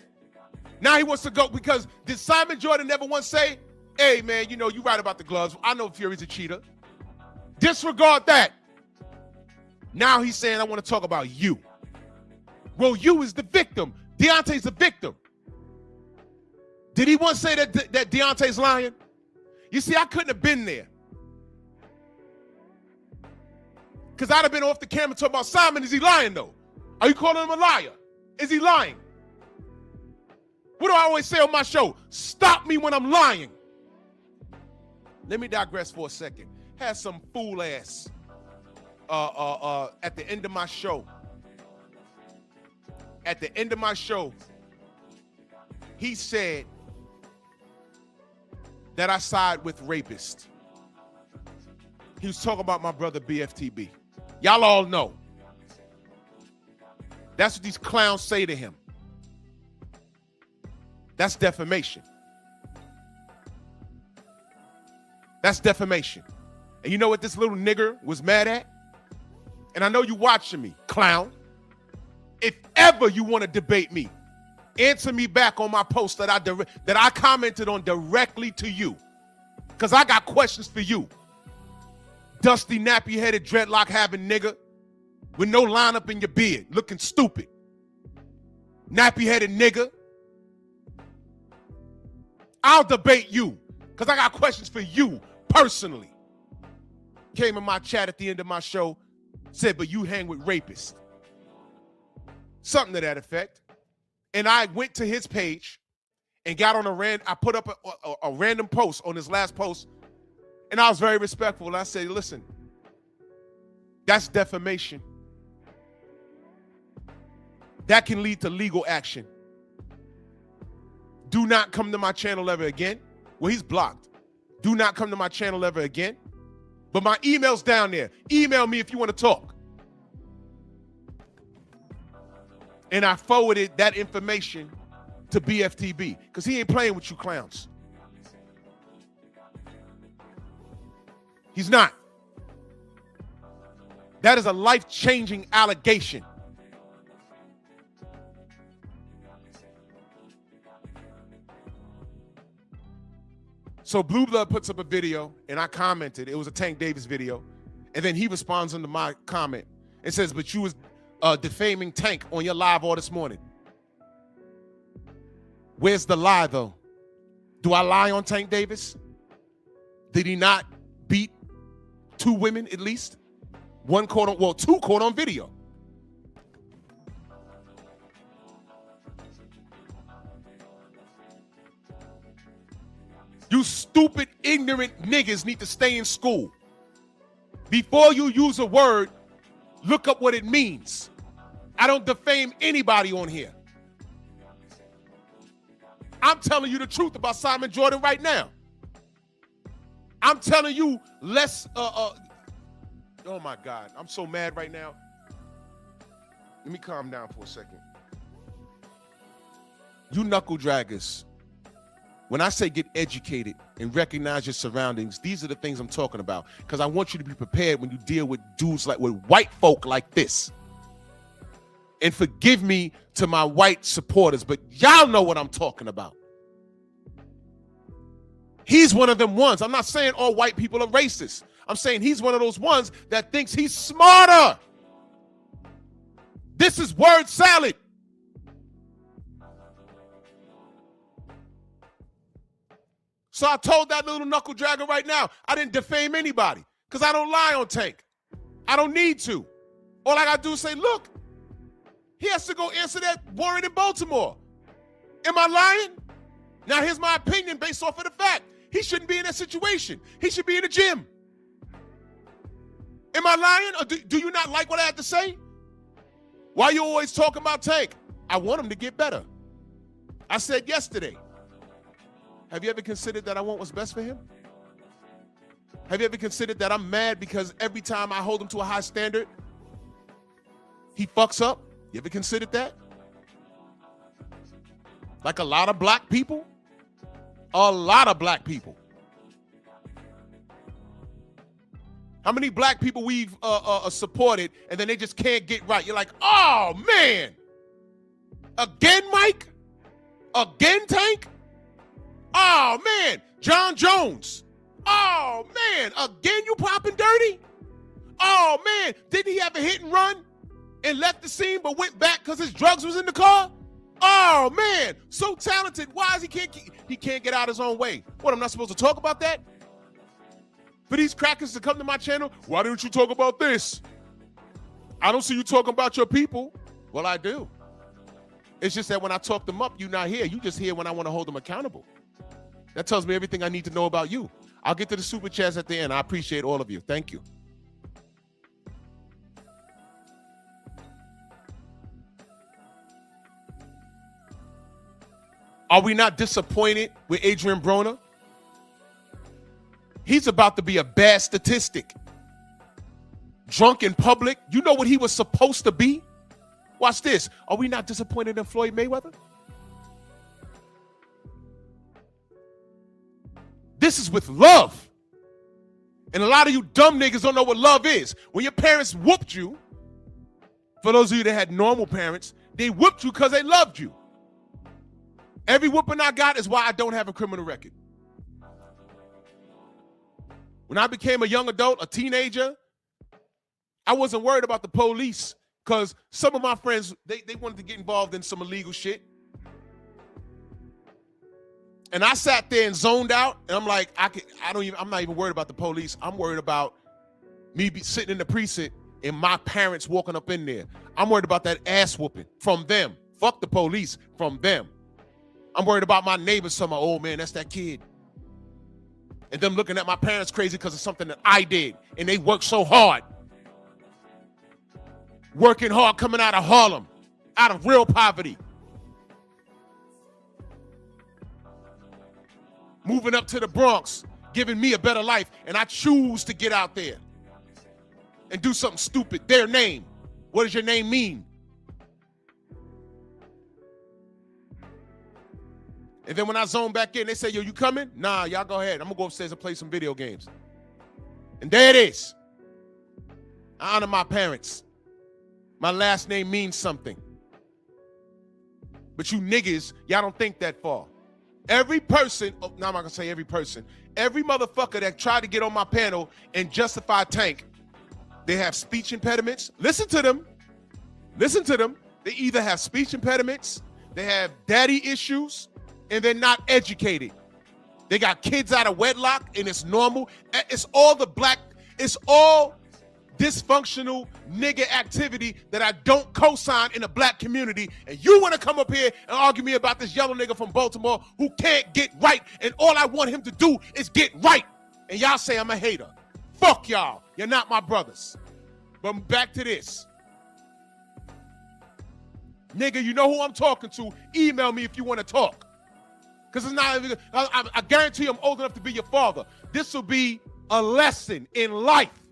Now he wants to go, because did Simon Jordan never once say, hey, man, you know, you right about the gloves. I know Fury's a cheater. Disregard that. Now he's saying, I want to talk about you. Well, you is the victim. Deontay's the victim. Did he once say that Deontay's lying? You see, I couldn't have been there. Because I'd have been off the camera talking about Simon. Is he lying, though? Are you calling him a liar? Is he lying? What do I always say on my show? Stop me when I'm lying. Let me digress for a second. Had some fool ass at the end of my show. At the end of my show, he said that I side with rapists. He was talking about my brother BFTB. Y'all all know. That's what these clowns say to him. That's defamation. That's defamation. And you know what this little nigger was mad at? And I know you watching me, clown. If ever you want to debate me, answer me back on my post that I commented on directly to you. Because I got questions for you. Dusty, nappy-headed, dreadlock-having nigga with no lineup in your beard, looking stupid. Nappy-headed nigga. I'll debate you because I got questions for you personally. Came in my chat at the end of my show, said, but you hang with rapists. Something to that effect. And I went to his page and got on I put up a random post on his last post, and I was very respectful. I said, listen, that's defamation. That can lead to legal action. Do not come to my channel ever again. Well, he's blocked. Do not come to my channel ever again. But my email's down there. Email me if you want to talk. And I forwarded that information to BFTB because he ain't playing with you clowns. He's not. That is a life-changing allegation. So Blue Blood puts up a video, and I commented. It was a Tank Davis video. And then he responds under my comment and says, but you was defaming Tank on your live all this morning. Where's the lie, though? Do I lie on Tank Davis? Did he not beat 2 women at least? 2 caught on video. You stupid, ignorant niggas need to stay in school. Before you use a word, look up what it means. I don't defame anybody on here. I'm telling you the truth about Simon Jordan right now. I'm telling you less. Oh my God, I'm so mad right now. Let me calm down for a second. You knuckle draggers, when I say get educated and recognize your surroundings, these are the things I'm talking about. Because I want you to be prepared when you deal with dudes with white folk like this. And forgive me to my white supporters, but y'all know what I'm talking about. He's one of them ones. I'm not saying all white people are racist. I'm saying he's one of those ones that thinks he's smarter. This is word salad. So I told that little knuckle dragger right now, I didn't defame anybody because I don't lie on Tank. I don't need to. All I got to do is say, look, he has to go answer that warrant in Baltimore. Am I lying? Now, here's my opinion based off of the fact. He shouldn't be in that situation. He should be in the gym. Am I lying? Or do you not like what I have to say? Why you always talking about Tank? I want him to get better. I said yesterday, have you ever considered that I want what's best for him? Have you ever considered that I'm mad because every time I hold him to a high standard, he fucks up? You ever considered that? Like a lot of black people? A lot of black people. How many black people we've supported and then they just can't get right? You're like, oh, man. Again, Mike? Again, Tank? Oh, man. John Jones. Oh, man. Again, you popping dirty? Oh, man. Didn't he have a hit and run and left the scene but went back because his drugs was in the car? Oh, man. So talented. Why is he can't get out his own way? What, I'm not supposed to talk about that? For these crackers to come to my channel, why don't you talk about this? I don't see you talking about your people. Well, I do. It's just that when I talk them up, you're not here. You just here when I want to hold them accountable. That tells me everything I need to know about you. I'll get to the super chats at the end. I appreciate all of you. Thank you. Are we not disappointed with Adrian Broner? He's about to be a bad statistic. Drunk in public. You know what he was supposed to be? Watch this. Are we not disappointed in Floyd Mayweather? This is with love. And a lot of you dumb niggas don't know what love is. When your parents whooped you, for those of you that had normal parents, they whooped you because they loved you. Every whooping I got is why I don't have a criminal record. When I became a young adult, a teenager, I wasn't worried about the police because some of my friends, they wanted to get involved in some illegal shit. And I sat there and zoned out, and I'm like, I'm not even worried about the police. I'm worried about me sitting in the precinct and my parents walking up in there. I'm worried about that ass whooping from them. Fuck the police, from them. I'm worried about my neighbors saying, oh man, that's that kid. And them looking at my parents crazy because of something that I did. And they worked so hard. Working hard, coming out of Harlem, out of real poverty. Moving up to the Bronx, giving me a better life. And I choose to get out there and do something stupid. Their name. What does your name mean? And then when I zone back in, they say, yo, you coming? Nah, y'all go ahead. I'm going to go upstairs and play some video games. And there it is. I honor my parents. My last name means something. But you niggas, y'all don't think that far. Every person, now I'm not going to say every person, every motherfucker that tried to get on my panel and justify Tank, they have speech impediments. Listen to them. Listen to them. They either have speech impediments, they have daddy issues, and they're not educated. They got kids out of wedlock, and it's normal. It's all dysfunctional nigga activity that I don't co-sign in the black community. And you want to come up here and argue me about this yellow nigga from Baltimore who can't get right, and all I want him to do is get right. And y'all say I'm a hater. Fuck y'all. You're not my brothers. But back to this. Nigga, you know who I'm talking to. Email me if you want to talk. Because it's not even, I guarantee you I'm old enough to be your father. This will be a lesson in life.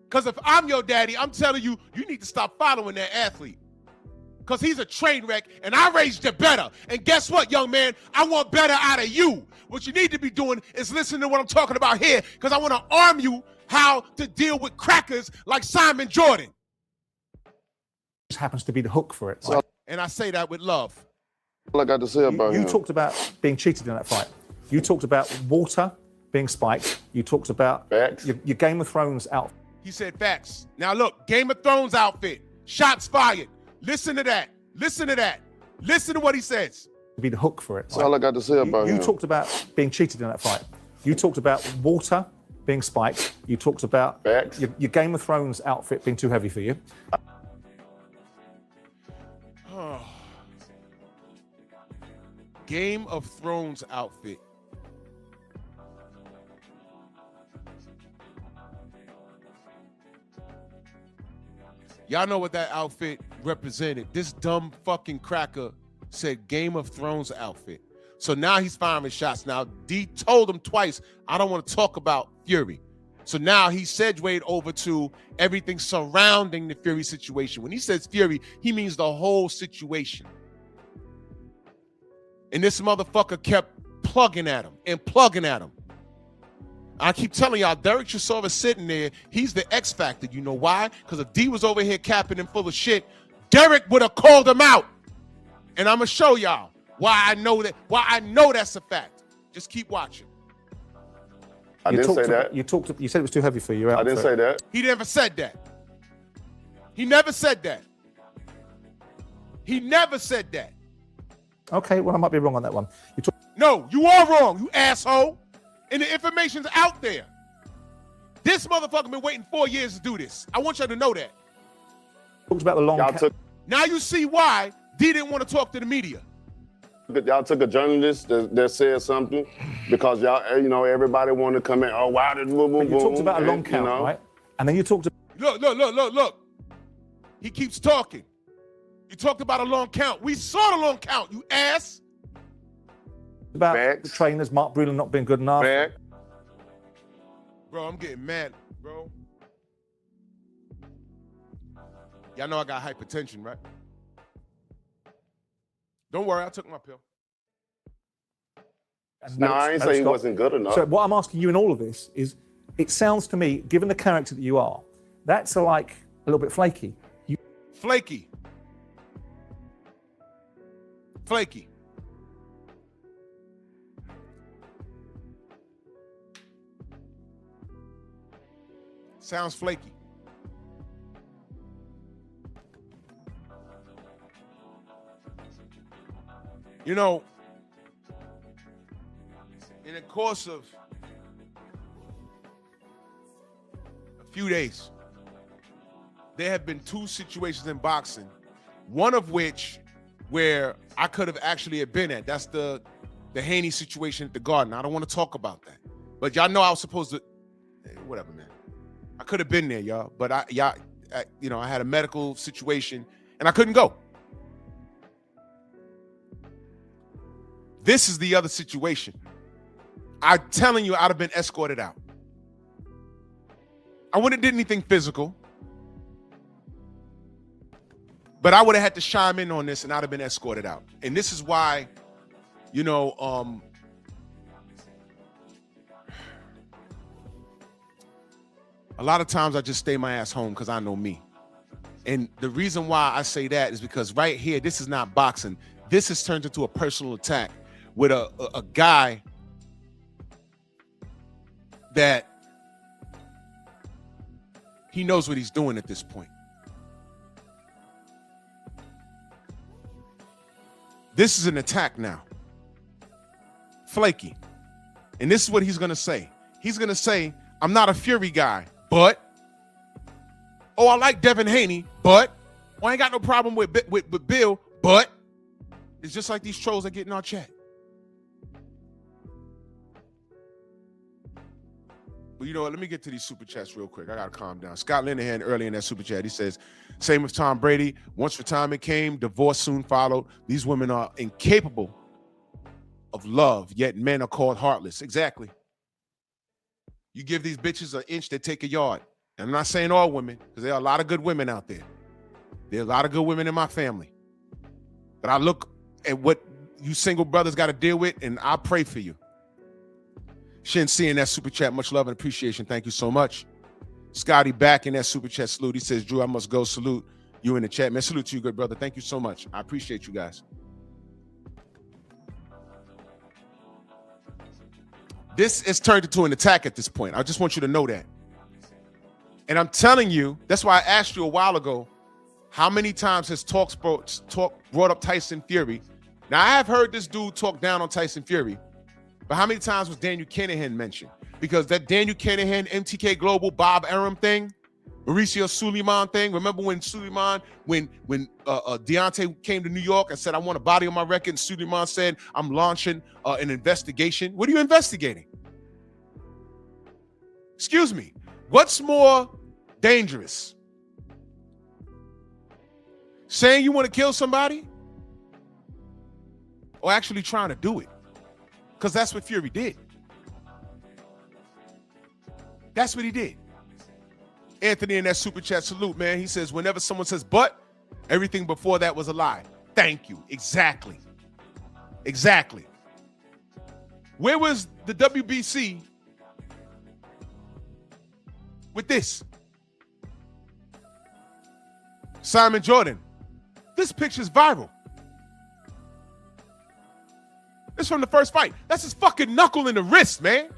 Because if I'm your daddy, I'm telling you, you need to stop following that athlete. Because he's a train wreck, and I raised you better. And guess what, young man? I want better out of you. What you need to be doing is listening to what I'm talking about here, because I want to arm you how to deal with crackers like Simon Jordan. This happens to be the hook for it. So, and I say that with love. All I got to say about him. You talked about being cheated in that fight. You talked about water being spiked. You talked about your Game of Thrones outfit. He said facts. Now look, Game of Thrones outfit, shots fired. Listen to that. Listen to that. Listen to what he says. To be the hook for it. That's all I got to say about him. You talked about being cheated in that fight. You talked about water being spiked. You talked about your Game of Thrones outfit being too heavy for you. Game of Thrones outfit. Y'all know what that outfit represented. This dumb fucking cracker said Game of Thrones outfit. So now he's firing shots. Now, D told him twice, I don't want to talk about Fury. So now he segued over to everything surrounding the Fury situation. When he says Fury, he means the whole situation. And this motherfucker kept plugging at him and plugging at him. I keep telling y'all, Derek Chisora sitting there, he's the X factor. You know why? Because if D was over here capping him full of shit, Derek would have called him out. And I'm going to show y'all why I know that's a fact. Just keep watching. I didn't say that. You said it was too heavy for you. I didn't say that. He never said that. He never said that. He never said that. Okay, well, I might be wrong on that one. No, you are wrong, you asshole. And the information's out there. This motherfucker been waiting 4 years to do this. I want y'all to know that. Talked about the long. Now you see why D didn't want to talk to the media. Y'all took a journalist that said something because y'all, you know, everybody wanted to come in. Oh, wow, boom, boom, boom. You talked about a long count, right? And then you talked about. Look. He keeps talking. You talked about a long count. We saw the long count, you ass. About the trainers, Mark Breland not being good enough. Bro, I'm getting mad, bro. Y'all know I got hypertension, right? Don't worry, I took my pill. No, I ain't say he wasn't good enough. So what I'm asking you in all of this is, it sounds to me, given the character that you are, that's like a little bit flaky. Flaky. Sounds flaky. You know, in the course of a few days, there have been two situations in boxing, one of which where I could have actually been at. That's the Haney situation at the Garden. I don't want to talk about that. But y'all know I was supposed to, whatever, man. I could have been there, y'all. But I had a medical situation and I couldn't go. This is the other situation. I'm telling you, I'd have been escorted out. I wouldn't have did anything physical. But I would have had to chime in on this and I'd have been escorted out. And this is why, you know, a lot of times I just stay my ass home because I know me. And the reason why I say that is because right here, this is not boxing. This has turned into a personal attack with a guy that he knows what he's doing at this point. This is an attack now. Flaky. And this is what he's going to say. He's going to say, I'm not a Fury guy, but, oh, I like Devin Haney, but, oh, I ain't got no problem with Bill, but, it's just like these trolls that get in our chat. But you know what? Let me get to these super chats real quick. I gotta calm down. Scott Linehan early in that super chat, he says, same with Tom Brady. Once retirement came, divorce soon followed. These women are incapable of love, yet men are called heartless. Exactly. You give these bitches an inch, they take a yard. And I'm not saying all women, because there are a lot of good women out there. There are a lot of good women in my family. But I look at what you single brothers got to deal with, and I pray for you. Shin C in that super chat, much love and appreciation. Thank you so much. Scotty back in that super chat, salute. He says, Drew, I must go salute you in the chat. Man, salute to you, good brother. Thank you so much. I appreciate you guys. This is turned into an attack at this point. I just want you to know that. And I'm telling you, that's why I asked you a while ago, how many times has Talk brought up Tyson Fury? Now, I have heard this dude talk down on Tyson Fury, but how many times was Daniel Kinahan mentioned? Because that Daniel Kinahan, MTK Global, Bob Arum thing, Mauricio Suleiman thing. Remember when Suleiman, when Deontay came to New York and said, I want a body on my record, and Suleiman said, I'm launching an investigation. What are you investigating? Excuse me. What's more dangerous? Saying you want to kill somebody? Or actually trying to do it? Because that's what Fury did. That's what he did. Anthony in that super chat, salute, man. He says, whenever someone says, but, everything before that was a lie. Thank you. Exactly. Exactly. Where was the WBC with this? Simon Jordan. This picture's viral. It's from the first fight. That's his fucking knuckle in the wrist, man.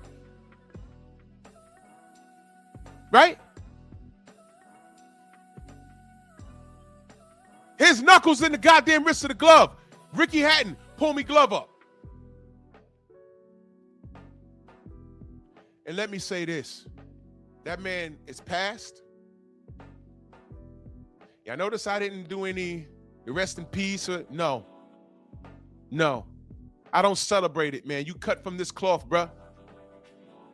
Right? His knuckles in the goddamn wrist of the glove. Ricky Hatton, pull me glove up. And let me say this. That man is passed. Yeah, I notice I didn't do any rest in peace. No. No. I don't celebrate it, man. You cut from this cloth, bruh.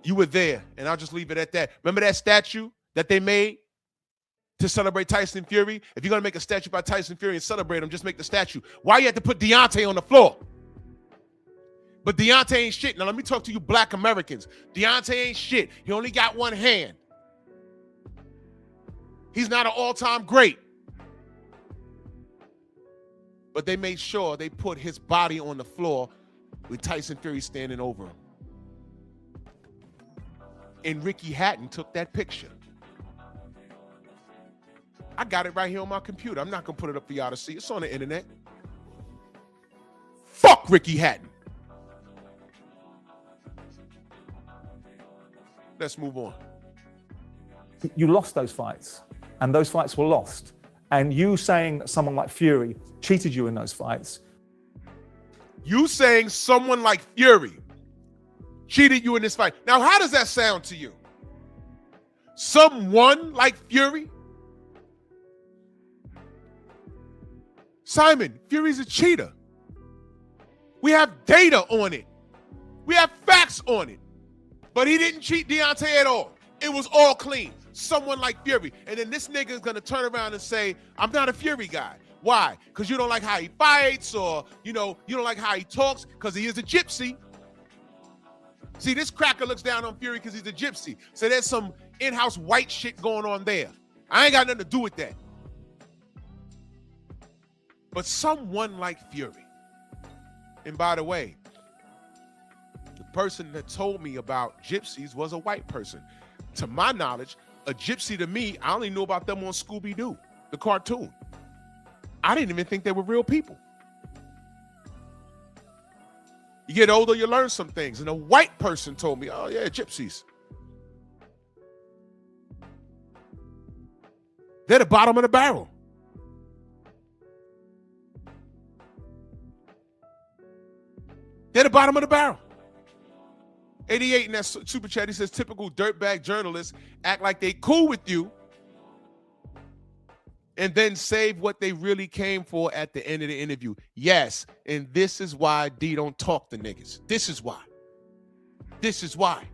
You were there, and I'll just leave it at that. Remember that statue that they made to celebrate Tyson Fury? If you're going to make a statue by Tyson Fury and celebrate him, just make the statue. Why you had to put Deontay on the floor? But Deontay ain't shit. Now, let me talk to you black Americans. Deontay ain't shit. He only got one hand. He's not an all-time great. But they made sure they put his body on the floor with Tyson Fury standing over him. And Ricky Hatton took that picture. I got it right here on my computer. I'm not going to put it up for y'all to see. It's on the internet. Fuck Ricky Hatton. Let's move on. You lost those fights, and those fights were lost. And you saying that someone like Fury cheated you in those fights. You saying someone like Fury cheated you in this fight. Now, how does that sound to you? Someone like Fury? Simon, Fury's a cheater. We have data on it. We have facts on it. But he didn't cheat Deontay at all. It was all clean. Someone like Fury. And then this nigga is going to turn around and say, I'm not a Fury guy. Why? Because you don't like how he fights, or, you don't like how he talks, because he is a gypsy. See, this cracker looks down on Fury because he's a gypsy. So there's some in-house white shit going on there. I ain't got nothing to do with that. But someone like Fury. And by the way, the person that told me about gypsies was a white person. To my knowledge, a gypsy to me, I only knew about them on Scooby-Doo, the cartoon. I didn't even think they were real people. You get older, you learn some things. And a white person told me, oh yeah, gypsies. They're the bottom of the barrel. They're the bottom of the barrel. 88 in that super chat, he says, typical dirtbag journalists act like they cool with you and then save what they really came for at the end of the interview. Yes, and this is why D don't talk to niggas. This is why. This is why.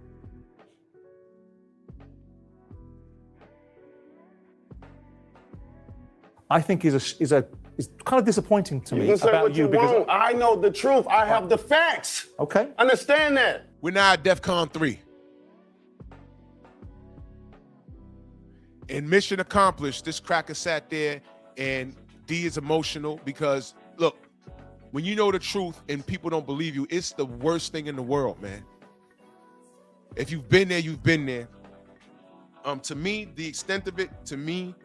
I think is kind of disappointing to me You can say about what you because want. I know the truth. I have the facts. okay. Understand that. We're now at DEFCON 3. And mission accomplished. This cracker sat there, and D is emotional because, look, when you know the truth and people don't believe you, it's the worst thing in the world, man. If you've been there, you've been there. To me, the extent of it, to me,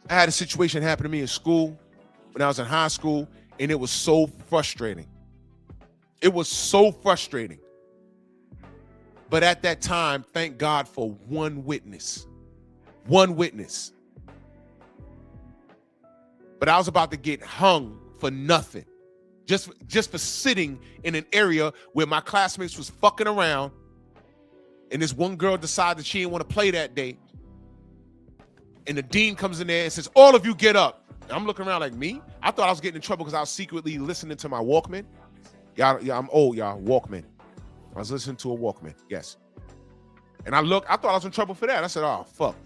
I had a situation happen to me in school when I was in high school, and it was so frustrating. It was so frustrating. But at that time, thank God for one witness. One witness. But I was about to get hung for nothing. Just for sitting in an area where my classmates was fucking around, and this one girl decided that she didn't want to play that day. And the dean comes in there and says, all of you get up. And I'm looking around like, me? I thought I was getting in trouble because I was secretly listening to my Walkman. Yeah, I'm old, y'all. Walkman. I was listening to a Walkman, yes. And I thought I was in trouble for that. I said, oh, fuck.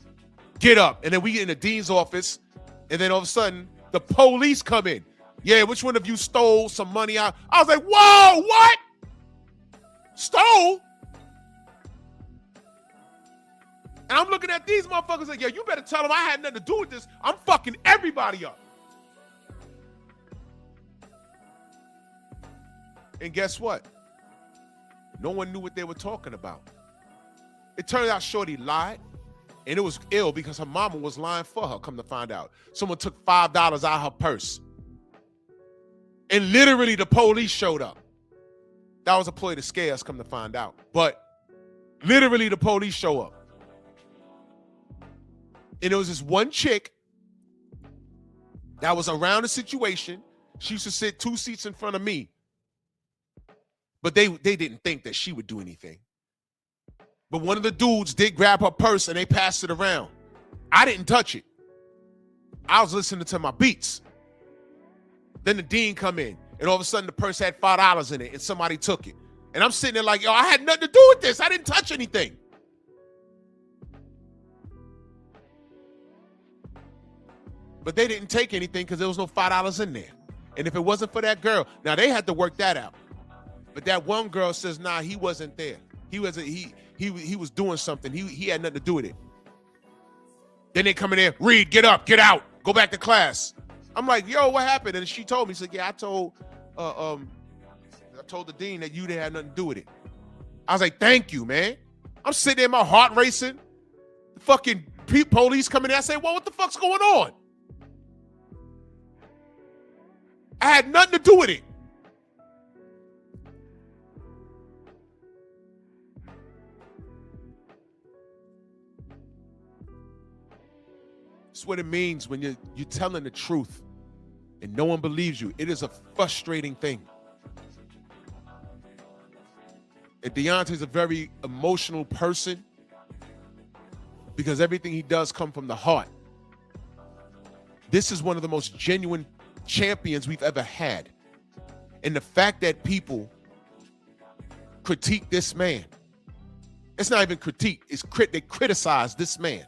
Get up. And then we get in the dean's office, and then all of a sudden, the police come in. Yeah, which one of you stole some money out? I was like, whoa, what? Stole? And I'm looking at these motherfuckers like, yeah, you better tell them I had nothing to do with this. I'm fucking everybody up. And guess what? No one knew what they were talking about. It turned out Shorty lied, and it was ill because her mama was lying for her, come to find out. Someone took $5 out of her purse. And literally the police showed up. That was a ploy to scare us, come to find out. But literally the police show up. And there was this one chick that was around the situation. She used to sit 2 seats in front of me. But they didn't think that she would do anything. But one of the dudes did grab her purse and they passed it around. I didn't touch it. I was listening to my beats. Then the dean come in, and all of a sudden the purse had $5 in it, and somebody took it. And I'm sitting there like, yo, I had nothing to do with this. I didn't touch anything. But they didn't take anything because there was no $5 in there. And if it wasn't for that girl, now they had to work that out. But that one girl says, nah, he wasn't there. He was doing something. He had nothing to do with it. Then they come in there, Reed, get up, get out, go back to class. I'm like, yo, what happened? And she told me, she said, yeah, I told the dean that you didn't have nothing to do with it. I was like, thank you, man. I'm sitting there, my heart racing. The fucking police coming in. I say, well, what the fuck's going on? I had nothing to do with it. That's what it means when you're telling the truth and no one believes you. It is a frustrating thing. And Deontay's a very emotional person because everything he does come from the heart. This is one of the most genuine champions we've ever had. And the fact that people critique this man, it's not even critique, it's they criticize this man.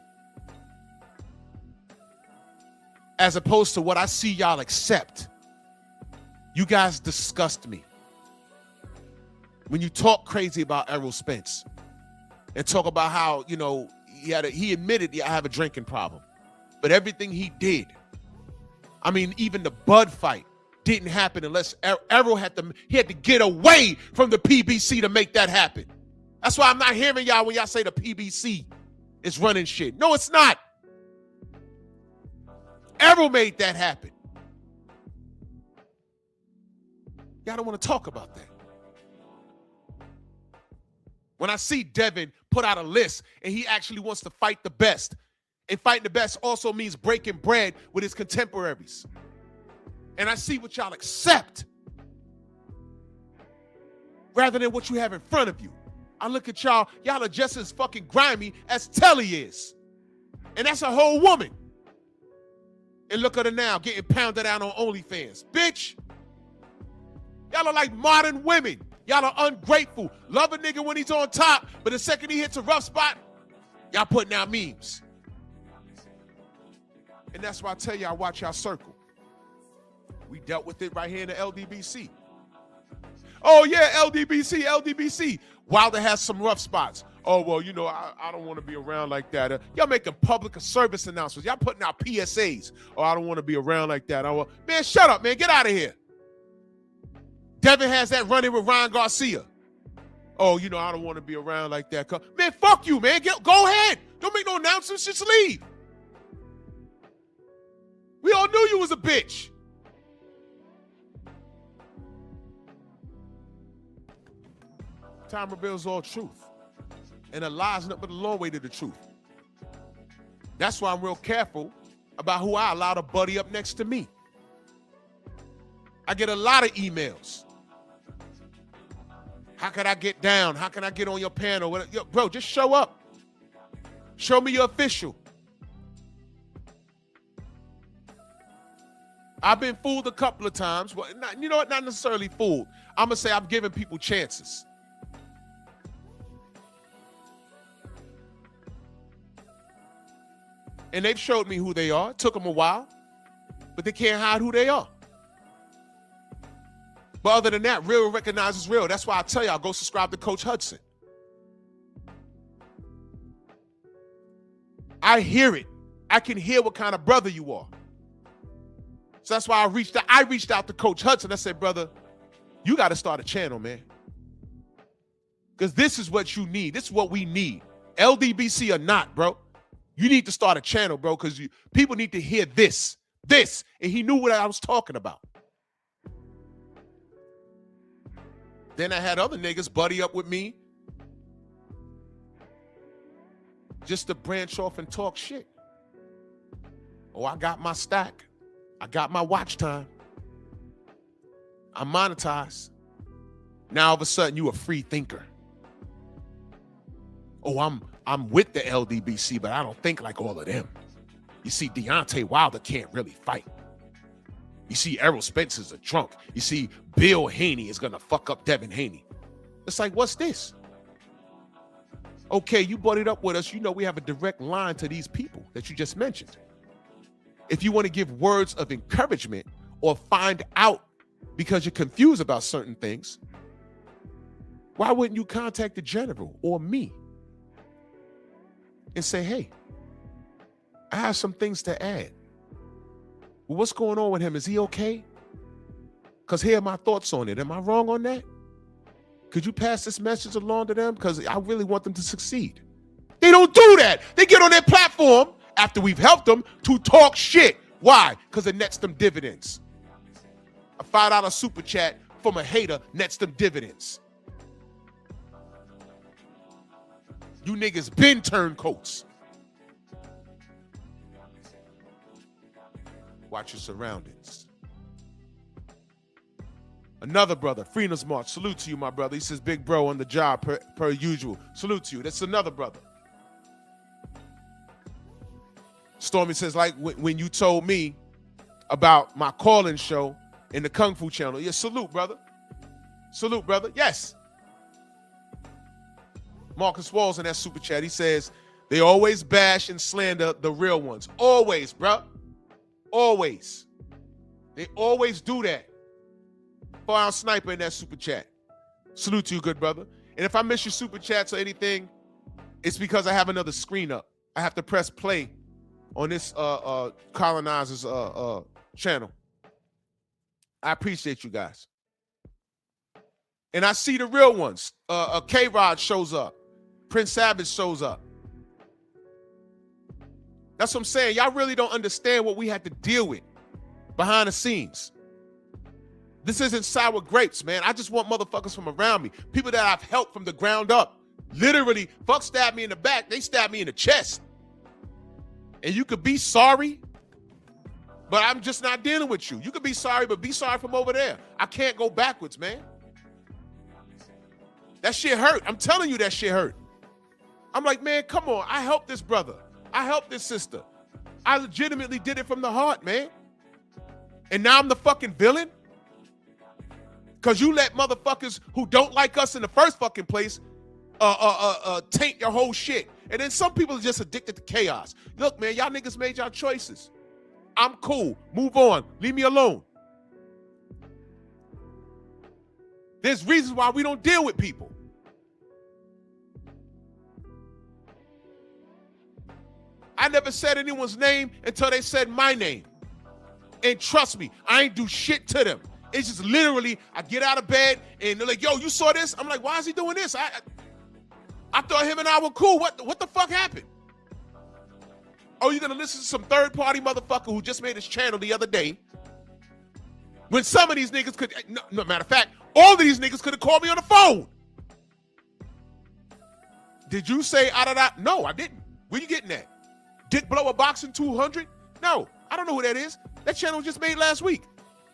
As opposed to what I see y'all accept. You guys disgust me. When you talk crazy about Errol Spence and talk about how, you know, he admitted, I have a drinking problem. But everything he did, I mean, even the Bud fight didn't happen unless Errol had to get away from the PBC to make that happen. That's why I'm not hearing y'all when y'all say the PBC is running shit. No, it's not. Errol made that happen. Y'all don't want to talk about that. When I see Devin put out a list and he actually wants to fight the best, and fighting the best also means breaking bread with his contemporaries. And I see what y'all accept rather than what you have in front of you. I look at y'all are just as fucking grimy as Telly is. And that's a whole woman. And look at her now, getting pounded out on OnlyFans. Bitch, y'all are like modern women. Y'all are ungrateful. Love a nigga when he's on top, but the second he hits a rough spot, y'all putting out memes. And that's why I tell you, I watch y'all circle. We dealt with it right here in the LDBC. Oh, yeah, LDBC. Wilder has some rough spots. Oh, well, you know, I don't want to be around like that. Y'all making public service announcements. Y'all putting out PSAs. Oh, I don't want to be around like that. Man, shut up, man. Get out of here. Devin has that running with Ryan Garcia. Oh, you know, I don't want to be around like that. Man, fuck you, man. Go ahead. Don't make no announcements. Just leave. We all knew you was a bitch. Time reveals all truth. And a lie is nothing but a long way to the truth. That's why I'm real careful about who I allow to buddy up next to me. I get a lot of emails. How can I get down? How can I get on your panel? Yo, bro, just show up. Show me your official. I've been fooled a couple of times. Well, you know what? Not necessarily fooled. I'm going to say I'm giving people chances. And they've showed me who they are. It took them a while, but they can't hide who they are. But other than that, real recognizes real. That's why I tell y'all, go subscribe to Coach Hudson. I hear it. I can hear what kind of brother you are. So that's why I reached out to Coach Hudson. I said, brother, you got to start a channel, man. Because this is what you need. This is what we need. LDBC or not, bro. You need to start a channel, bro, because people need to hear this. And he knew what I was talking about. Then I had other niggas buddy up with me just to branch off and talk shit. Oh, I got my stack. I got my watch time. I'm monetized. Now all of a sudden you a free thinker. Oh, I'm with the LDBC, but I don't think like all of them. You see, Deontay Wilder can't really fight. You see, Errol Spencer's a drunk. You see, Bill Haney is gonna fuck up Devin Haney. It's like, what's this? Okay, you buddied up with us. You know we have a direct line to these people that you just mentioned. If you want to give words of encouragement or find out because you're confused about certain things, why wouldn't you contact the general or me and say, hey, I have some things to add. Well, what's going on with him? Is he okay? Because here are my thoughts on it. Am I wrong on that? Could you pass this message along to them? Because I really want them to succeed. They don't do that. They get on their platform after we've helped them to talk shit. Why? Because it nets them dividends. A $5 super chat from a hater nets them dividends. You niggas been turncoats. Watch your surroundings. Another brother, Freena's March. Salute to you, my brother. He says, big bro on the job per usual. Salute to you. That's another brother. Stormy says, like when you told me about my call-in show in the Kung Fu channel. Yeah, salute, brother. Salute, brother. Yes. Marcus Walls in that super chat. He says, they always bash and slander the real ones. Always, bro. Always. They always do that. Firearm Sniper in that super chat. Salute to you, good brother. And if I miss your super chats or anything, it's because I have another screen up. I have to press play on this colonizer's channel. I appreciate you guys. And I see the real ones. K-Rod shows up. Prince Savage shows up. That's what I'm saying. Y'all really don't understand what we had to deal with behind the scenes. This isn't sour grapes, man. I just want motherfuckers from around me. People that I've helped from the ground up. Literally, fuck stabbed me in the back. They stabbed me in the chest. And you could be sorry, but I'm just not dealing with you. You could be sorry, but be sorry from over there. I can't go backwards, man. That shit hurt. I'm telling you that shit hurt. I'm like, man, come on. I helped this brother. I helped this sister. I legitimately did it from the heart, man. And now I'm the fucking villain? Because you let motherfuckers who don't like us in the first fucking place taint your whole shit. And then some people are just addicted to chaos. Look, man, y'all niggas made y'all choices. I'm cool. Move on. Leave me alone. There's reasons why we don't deal with people. I never said anyone's name until they said my name. And trust me, I ain't do shit to them. It's just literally, I get out of bed and they're like, yo, you saw this? I'm like, why is he doing this? I thought him and I were cool. What the fuck happened? Oh, you're gonna listen to some third-party motherfucker who just made his channel the other day when some of these niggas could, no matter of fact, all of these niggas could have called me on the phone. Did you say No, I didn't. Where you getting at? Dick Blower Boxing 200? No, I don't know who that is. That channel was just made last week.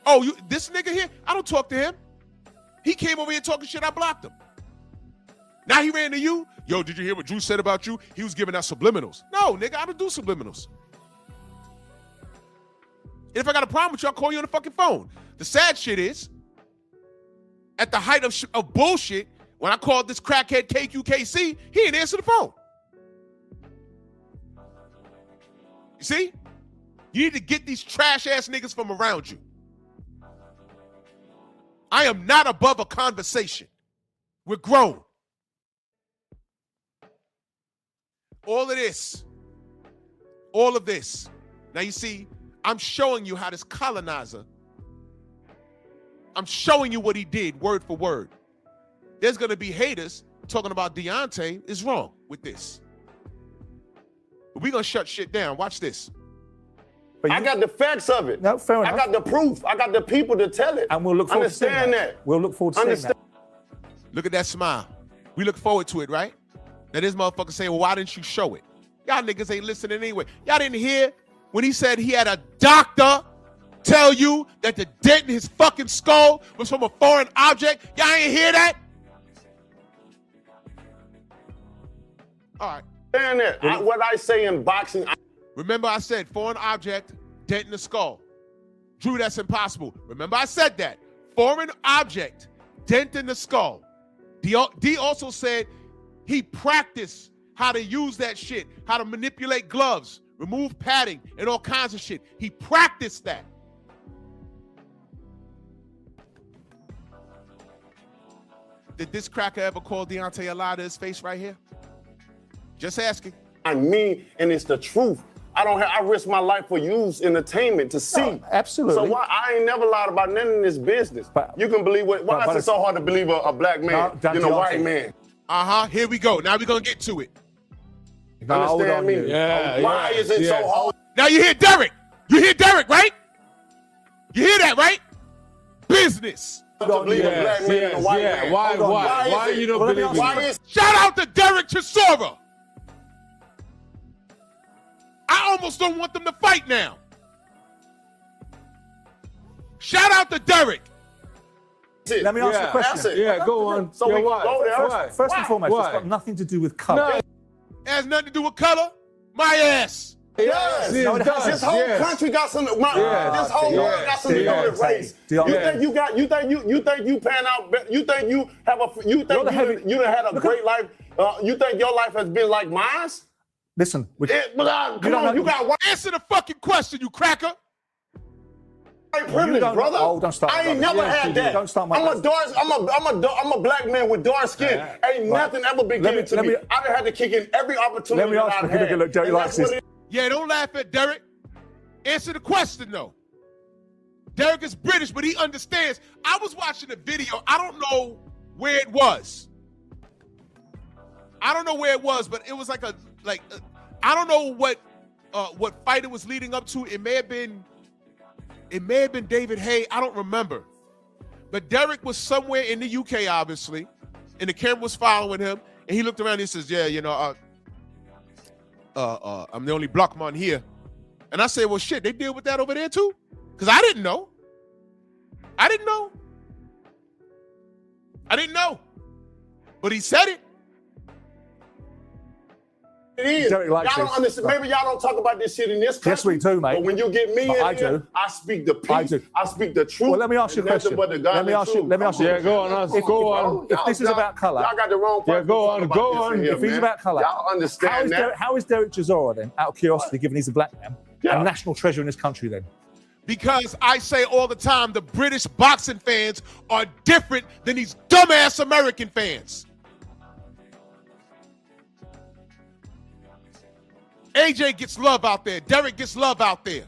Oh, this nigga here? I don't talk to him. He came over here talking shit, I blocked him. Now he ran to you. Yo, did you hear what Drew said about you? He was giving out subliminals. No, nigga, I don't do subliminals. And if I got a problem with you, I'll call you on the fucking phone. The sad shit is, at the height of bullshit, when I called this crackhead KQKC, he didn't answer the phone. You see? You need to get these trash-ass niggas from around you. I am not above a conversation. We're grown. All of this. Now you see, I'm showing you how this colonizer, I'm showing you what he did word for word. There's going to be haters talking about Deontay is wrong with this. But we're going to shut shit down. Watch this. I got the facts of it. No, fair enough. I got the proof. I got the people to tell it. And we'll look forward to seeing that. We'll look forward to seeing that. Look at that smile. We look forward to it, right? Now this motherfucker saying, well, why didn't you show it? Y'all niggas ain't listening anyway. Y'all didn't hear when he said he had a doctor tell you that the dent in his fucking skull was from a foreign object? Y'all ain't hear that? All right. Stand there. What I say in boxing. Remember I said foreign object, dent in the skull. Drew, that's impossible. Remember I said that. Foreign object, dent in the skull. D also said he practiced how to use that shit, how to manipulate gloves, remove padding, and all kinds of shit. He practiced that. Did this cracker ever call Deontay a lie to his face right here? Just asking. I mean, and it's the truth. I risk my life for you's entertainment to see. No, absolutely. So why I ain't never lied about none in this business. You can believe why is it so hard to believe a black man than a white man? Here we go. Now we're gonna get to it. Understand me? Yeah, why is it so hard? Now you hear Derek. You hear Derek, right? You hear that, right? Business. To believe a black man and a white man. Why you don't believe it? Shout out to Derek Chisora. I almost don't want them to fight now. Shout out to Derek. Let me ask you a question. Yeah, go on. So we go there. First and foremost, it's got nothing to do with color. It has nothing to do with color. My ass. Yes. This whole country got something. This whole world got something to do with race. You think you pan out? You think you have a? You think you done had a great life? You think your life has been like mine? Listen, come on, you got one. Answer the fucking question, you cracker. Privilege, brother. Oh, don't start. I ain't never had that. Don't start. I'm a black man with dark skin. Ain't nothing ever been given to me. I done had to kick in every opportunity. Let me ask you. Look, Derek likes this. Yeah, don't laugh at Derek. Answer the question though. Derek is British, but he understands. I was watching a video. I don't know where it was. But it was I don't know what fight it was leading up to. It may have been David Haye. I don't remember. But Derek was somewhere in the UK, obviously, and the camera was following him. And he looked around and he says, "Yeah, I'm the only black man here." And I said, "Well, shit, they deal with that over there too?" Because I didn't know. But he said it. It is. Y'all don't understand. Maybe y'all don't talk about this shit in this country. Yes, we do, mate. But when you get me in here, I speak the peace. I speak the truth. Well, let me ask you a question. Let me ask you. Yeah, go on. If this is about color, y'all got the wrong. Yeah, go on. If he's about color, y'all understand that. How is Derek Chisora then, out of curiosity, given he's a black man? a national treasure in this country then? Because I say all the time, the British boxing fans are different than these dumbass American fans. AJ gets love out there. Derek gets love out there.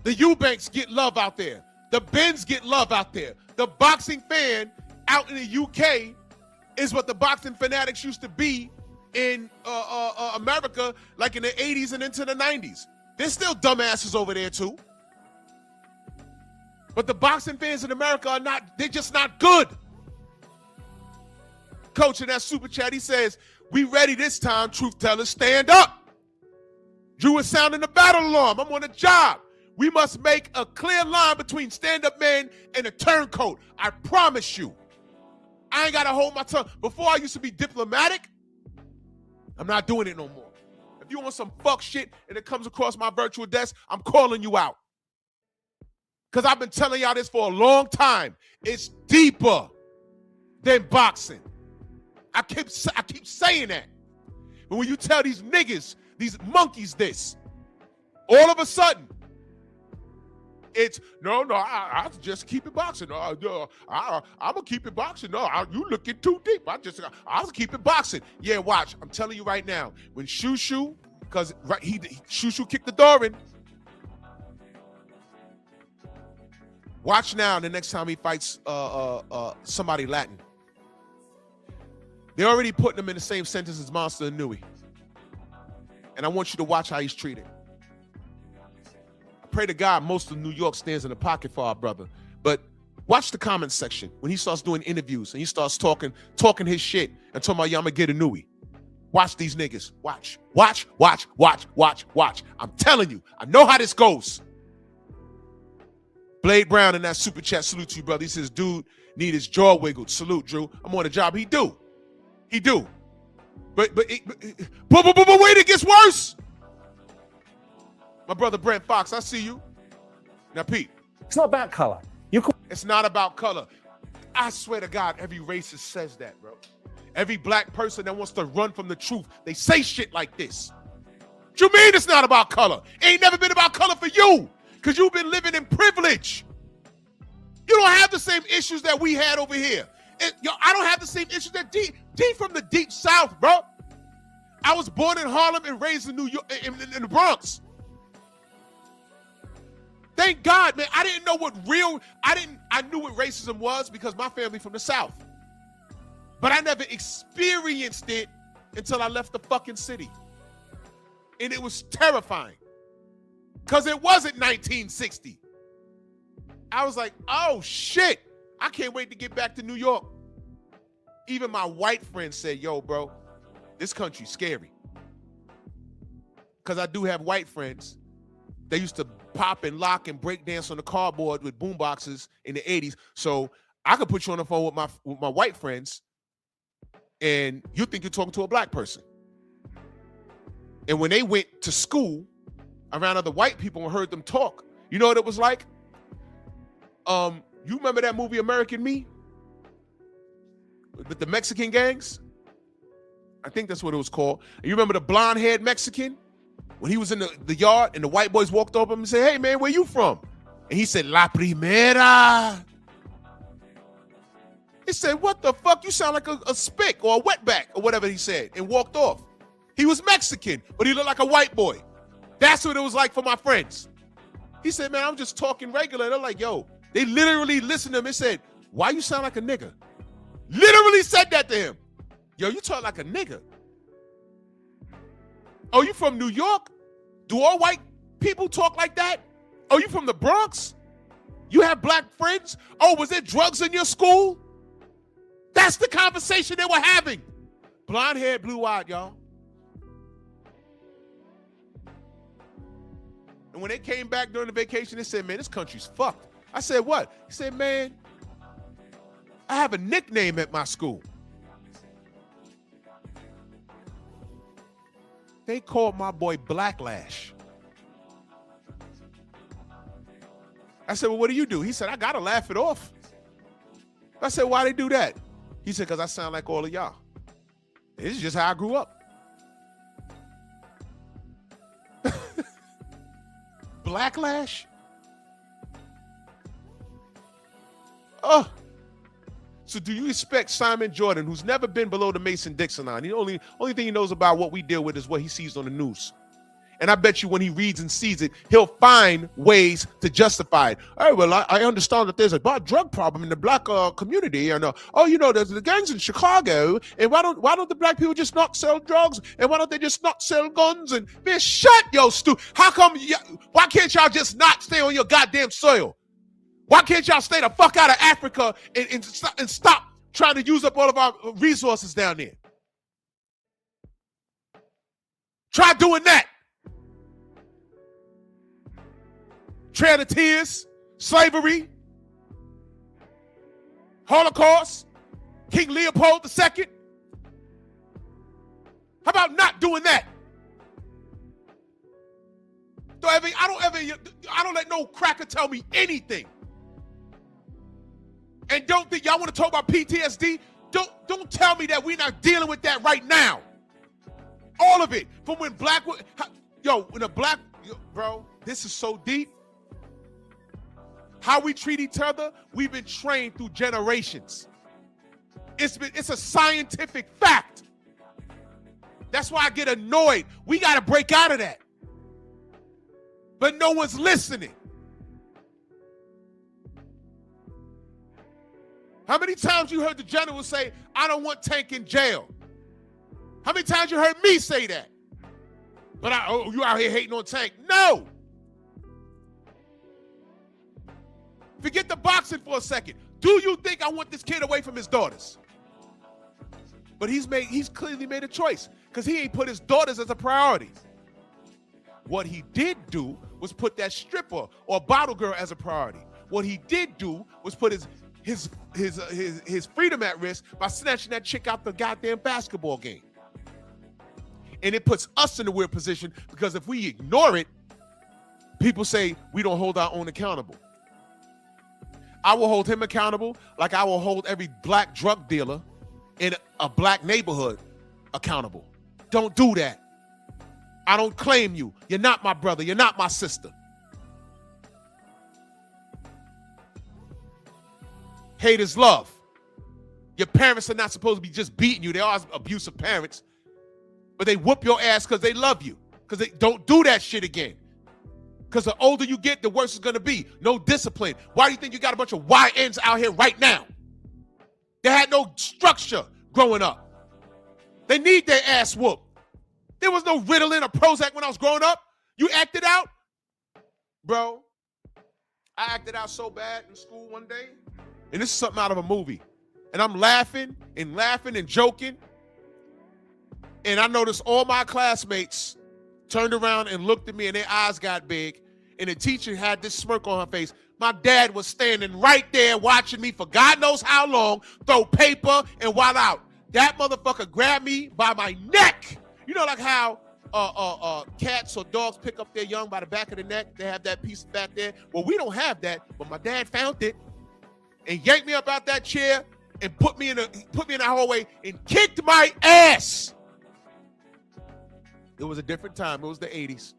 The Eubanks get love out there. The Bens get love out there. The boxing fan out in the UK is what the boxing fanatics used to be in America, like in the 80s and into the 90s. There's still dumbasses over there too. But the boxing fans in America are not, they're just not good. Coach in that super chat, he says, we ready this time, truth tellers, stand up. Drew is sounding the battle alarm. I'm on the job. We must make a clear line between stand-up man and a turncoat. I promise you. I ain't got to hold my tongue. Before I used to be diplomatic, I'm not doing it no more. If you want some fuck shit and it comes across my virtual desk, I'm calling you out. Because I've been telling y'all this for a long time. It's deeper than boxing. I keep saying that. But when you tell these niggas, these monkeys this, all of a sudden, it's, no, I just keep it boxing. I'm going to keep it boxing. No, you looking too deep. I'll keep it boxing. Yeah, watch. I'm telling you right now, when Shushu, because Shushu kicked the door in, watch now the next time he fights somebody Latin. They're already putting him in the same sentence as Monster Inoue. And I want you to watch how he's treated. I pray to God most of New York stands in the pocket for our brother. But watch the comments section when he starts doing interviews and he starts talking his shit and talking about, yeah, I'm going to get Inoue. Watch these niggas. Watch. I'm telling you, I know how this goes. Blade Brown in that super chat, salute to you, brother. He says, dude, need his jaw wiggled. Salute, Drew. I'm on the job. He do. But wait, it gets worse. My brother Brent Fox, I see you. Now, Pete. It's not about color. It's not about color. I swear to God, every racist says that, bro. Every black person that wants to run from the truth, they say shit like this. What you mean it's not about color? It ain't never been about color for you, because you've been living in privilege. You don't have the same issues that we had over here. I don't have the same issues that D from the deep South, bro. I was born in Harlem and raised in New York, in the Bronx. Thank God, man. I didn't know I knew what racism was because my family from the South. But I never experienced it until I left the fucking city. And it was terrifying. Because it wasn't 1960. I was like, oh shit. I can't wait to get back to New York. Even my white friends said, yo, bro, this country's scary. Because I do have white friends. They used to pop and lock and break dance on the cardboard with boom boxes in the 80s. So I could put you on the phone with my white friends and you think you're talking to a black person. And when they went to school around other white people and heard them talk, you know what it was like? You remember that movie American Me? With the Mexican gangs? I think that's what it was called. And you remember the blonde-haired Mexican? When he was in the yard and the white boys walked up him and said, hey, man, where you from? And he said, La Primera. He said, what the fuck? You sound like a spick or a wetback or whatever he said, and walked off. He was Mexican, but he looked like a white boy. That's what it was like for my friends. He said, man, I'm just talking regular. They're like, yo, they literally listened to him and said, why you sound like a nigga? Literally said that to him. Yo, you talk like a nigga. Oh, you from New York? Do all white people talk like that? Oh, you from the Bronx? You have black friends? Oh, was there drugs in your school? That's the conversation they were having. Blonde hair, blue eyed, y'all. And when they came back during the vacation, they said, man, this country's fucked. I said, what? He said, man, I have a nickname at my school. They called my boy Blacklash. I said, well, what do you do? He said, I gotta laugh it off. I said, why they do that? He said, because I sound like all of y'all. This is just how I grew up. blacklash? Oh. So do you expect Simon Jordan, who's never been below the Mason-Dixon line, the only thing he knows about what we deal with is what he sees on the news. And I bet you when he reads and sees it, he'll find ways to justify it. Hey, well, I understand that there's a drug problem in the black community, and there's the gangs in Chicago, and why don't the black people just not sell drugs, and why don't they just not sell guns? And man, shut your How come? Why can't y'all just not stay on your goddamn soil? Why can't y'all stay the fuck out of Africa and stop trying to use up all of our resources down there? Try doing that. Trail of Tears, slavery, Holocaust, King Leopold II. How about not doing that? I don't let no cracker tell me anything. And don't think y'all want to talk about PTSD? Don't tell me that we're not dealing with that right now. All of it. From when bro, this is so deep. How we treat each other, we've been trained through generations. It's a scientific fact. That's why I get annoyed. We got to break out of that. But no one's listening. How many times you heard the general say, I don't want Tank in jail? How many times you heard me say that? But you out here hating on Tank? No. Forget the boxing for a second. Do you think I want this kid away from his daughters? But he's clearly made a choice because he ain't put his daughters as a priority. What he did do was put that stripper or bottle girl as a priority. What he did do was put his freedom at risk by snatching that chick out the goddamn basketball game. And it puts us in a weird position because if we ignore it, people say we don't hold our own accountable. I will hold him accountable like I will hold every black drug dealer in a black neighborhood accountable. Don't do that. I don't claim you. You're not my brother. You're not my sister. Hate is love. Your parents are not supposed to be just beating you. They are abusive parents. But they whoop your ass because they love you. Because they don't do that shit again. Because the older you get, the worse it's going to be. No discipline. Why do you think you got a bunch of YNs out here right now? They had no structure growing up. They need their ass whooped. There was no Ritalin or Prozac when I was growing up. You acted out? Bro, I acted out so bad in school one day. And this is something out of a movie. And I'm laughing and joking. And I noticed all my classmates turned around and looked at me and their eyes got big. And the teacher had this smirk on her face. My dad was standing right there watching me for God knows how long, throw paper and wild out. That motherfucker grabbed me by my neck. You know like how cats or dogs pick up their young by the back of the neck? They have that piece back there. Well, we don't have that, but my dad found it and yanked me up out that chair and put me in the hallway and kicked my ass. It was a different time. It was the 80s.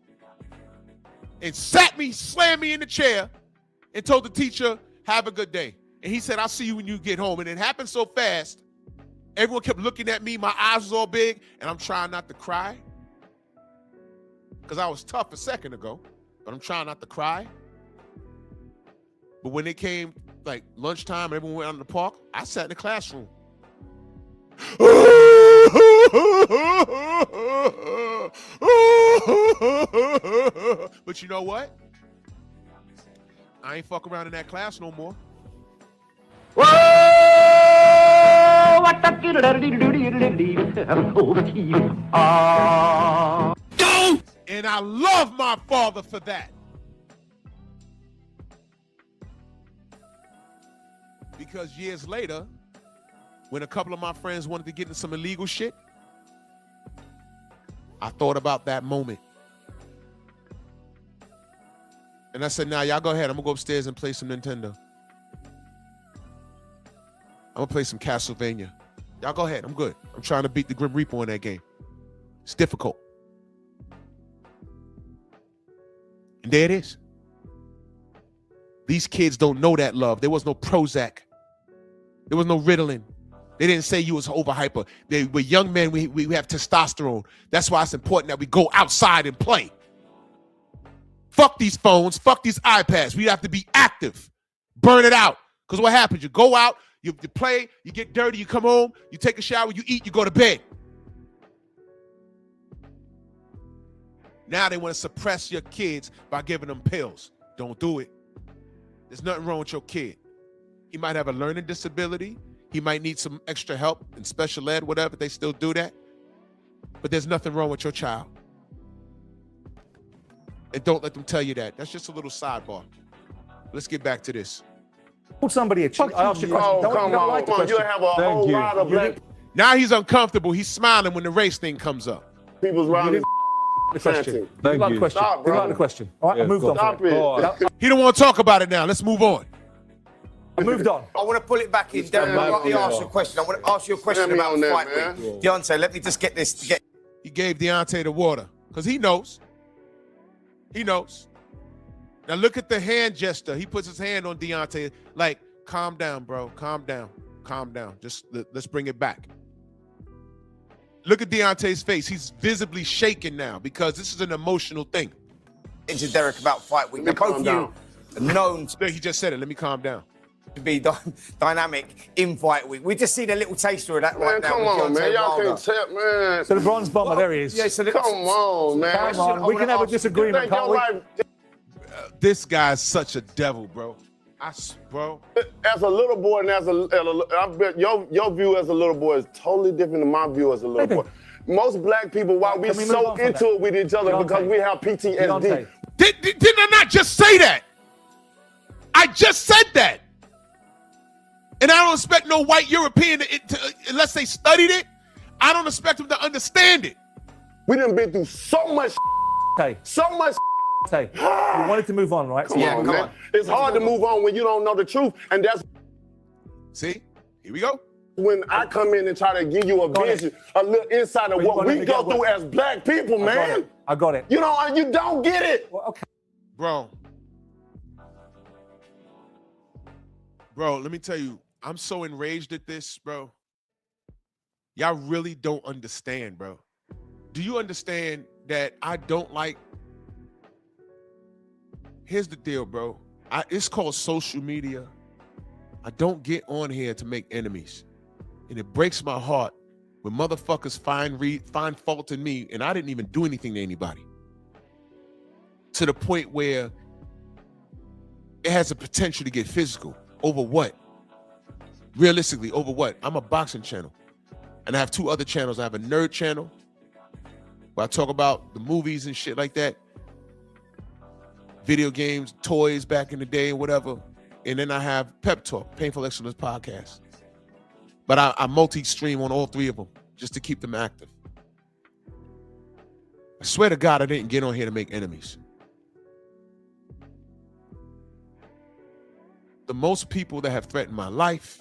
And slammed me in the chair and told the teacher, have a good day. And he said, I'll see you when you get home. And it happened so fast, everyone kept looking at me. My eyes was all big, and I'm trying not to cry. Because I was tough a second ago, but I'm trying not to cry. But when it came like lunchtime and everyone went out in the park, I sat in the classroom. But you know what? I ain't fuck around in that class no more. And I love my father for that. Because years later, when a couple of my friends wanted to get into some illegal shit, I thought about that moment. And I said, nah, y'all go ahead. I'm going to go upstairs and play some Nintendo. I'm going to play some Castlevania. Y'all go ahead. I'm good. I'm trying to beat the Grim Reaper in that game. It's difficult. And there it is. These kids don't know that love. There was no Prozac. There was no Ritalin. They didn't say you was overhyper. They were young men. We have testosterone. That's why it's important that we go outside and play. Fuck these phones. Fuck these iPads. We have to be active. Burn it out. Because what happens? You go out, you play, you get dirty, you come home, you take a shower, you eat, you go to bed. Now they want to suppress your kids by giving them pills. Don't do it. There's nothing wrong with your kid. He might have a learning disability. He might need some extra help in special ed, whatever. They still do that. But there's nothing wrong with your child. And don't let them tell you that. That's just a little sidebar. Let's get back to this. Call somebody a cheat. I asked you a question. Oh, Don't come on. like the Come on. You question. have a whole lot of black Now he's uncomfortable. He's smiling when the race thing comes up. people's around this The question. Thank Like the you. question. Stop, bro. Like the question. All right, I moved on. Stop from it. it. He don't want to talk about it now. Let's move on. I moved on. I want to pull it back in. Derek, I want to ask you a question. I want to ask you a question Get me about on that, fight man. week. Deontay, let me just get this. He gave Deontay the water because he knows. He knows. Now look at the hand gesture. He puts his hand on Deontay like, calm down, bro. Calm down. Calm down. Just let's bring it back. Look at Deontay's face. He's visibly shaking now because this is an emotional thing. Into Derek about fight week. Now, Let me both of calm you are known Look, he just said it. Let me calm down. to be dynamic in fight week. We just seen a little taster of that Man, right now. come with on, Deontay man. Y'all Wilder. can't tell, man. So the bronze bomber, there he is. Yeah, so Come on, man. Come on, we can have a disagreement, Think can't your we? life, This guy's such a devil, bro. Bro. as a little boy and I bet your view as a little boy is totally different than my view as a little boy. Most black people, why we Can we move so on from into that? it with each other Deontay. because we have PTSD. Deontay. Didn't I not just say that? I just said that. And I don't expect no white European unless they studied it. I don't expect them to understand it. We done been through so much, Okay. so much. Okay. You wanted to move on, right? Come on, come man. on. It's hard to move on when you don't know the truth, and that's See? Here we go. when I come in and try to give you a vision, a little insight of Wait, what let we me go get through one. as black people, I got man. it. I got it. You know, you don't get it. Well, okay. Bro, let me tell you, I'm so enraged at this, bro. Y'all really don't understand, bro. Do you understand that I don't like? Here's the deal, bro. It's called social media. I don't get on here to make enemies. And it breaks my heart when motherfuckers find fault in me and I didn't even do anything to anybody. To the point where it has the potential to get physical. Over what? Realistically, over what? I'm a boxing channel. And I have two other channels. I have a nerd channel where I talk about the movies and shit like that. Video games, toys back in the day, whatever. And then I have Pep Talk, Painful Excellence Podcast. But I multi-stream on all three of them just to keep them active. I swear to God, I didn't get on here to make enemies. The most people that have threatened my life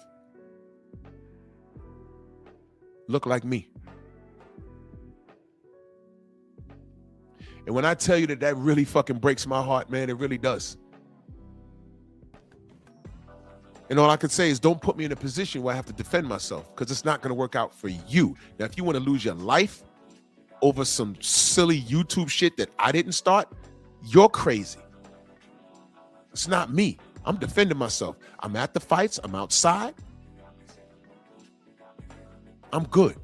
look like me. And when I tell you that really fucking breaks my heart, man, it really does. And all I can say is don't put me in a position where I have to defend myself because it's not going to work out for you. Now, if you want to lose your life over some silly YouTube shit that I didn't start, you're crazy. It's not me. I'm defending myself. I'm at the fights. I'm outside. I'm good.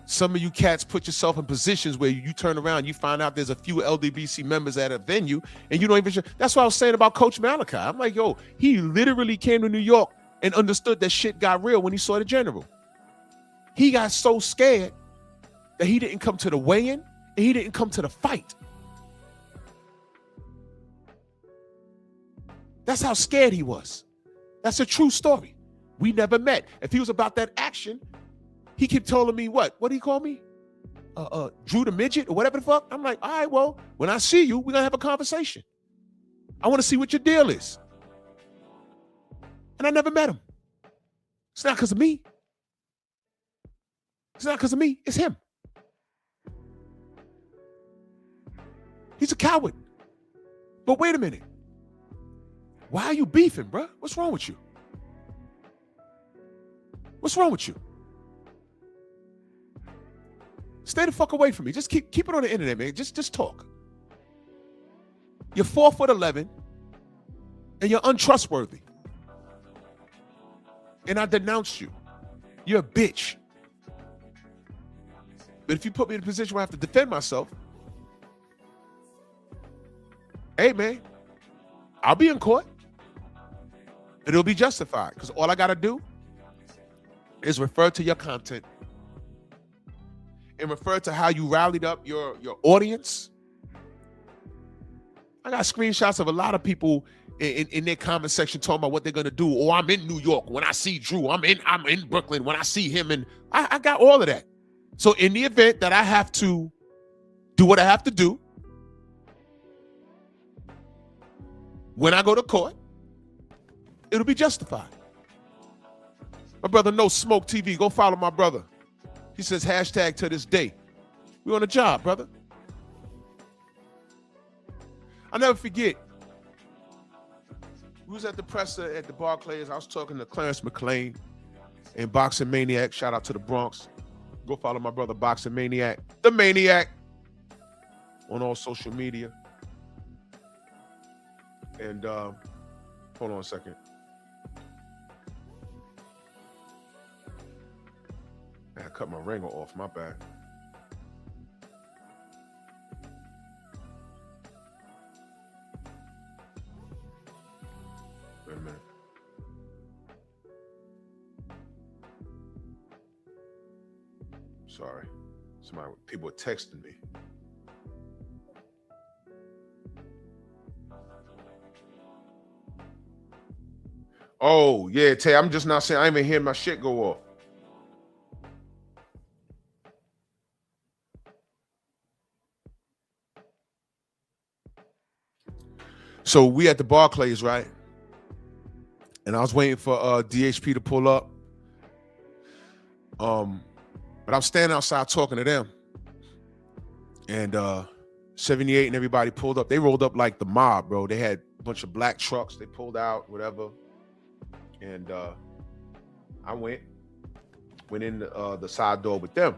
Some of you cats put yourself in positions where you turn around, you find out there's a few LDBC members at a venue, and you don't even. That's what I was saying about Coach Malachi. I'm like, yo, he literally came to New York and understood that shit got real when he saw the general. He got so scared that he didn't come to the weigh-in and he didn't come to the fight. That's how scared he was. That's a true story. We never met. If he was about that action, he kept telling me what do you call me? Drew the Midget or whatever the fuck. I'm like, all right, well, when I see you, we're gonna have a conversation. I want to see what your deal is. And I never met him. It's not because of me. It's not because of me, it's him. He's a coward. But wait a minute. Why are you beefing, bro? What's wrong with you? What's wrong with you? Stay the fuck away from me. Just keep it on the internet, man. Just talk. You're 4'11", and you're untrustworthy. And I denounce you. You're a bitch. But if you put me in a position where I have to defend myself, hey, man, I'll be in court. And it'll be justified. Because all I got to do is refer to your content and refer to how you rallied up your audience. I got screenshots of a lot of people in their comment section talking about what they're gonna do. Oh, I'm in New York when I see Drew. I'm in Brooklyn when I see him, and I got all of that. So in the event that I have to do what I have to do, when I go to court, it'll be justified. My brother No Smoke TV, go follow my brother. He says hashtag to this day. We on a job, brother. I'll never forget. We was at the presser at the Barclays. I was talking to Clarence McLean and Boxing Maniac. Shout out to the Bronx. Go follow my brother Boxing Maniac, the Maniac, on all social media. And hold on a second. I cut my ringer off, my bad. Wait a minute. Sorry. People were texting me. Oh, yeah, Tay, I'm just not saying, I ain't even hearing my shit go off. So we at the Barclays, right? And I was waiting for DHP to pull up. But I'm standing outside talking to them. And 78 and everybody pulled up. They rolled up like the mob, bro. They had a bunch of black trucks. They pulled out, whatever. And I went in the side door with them.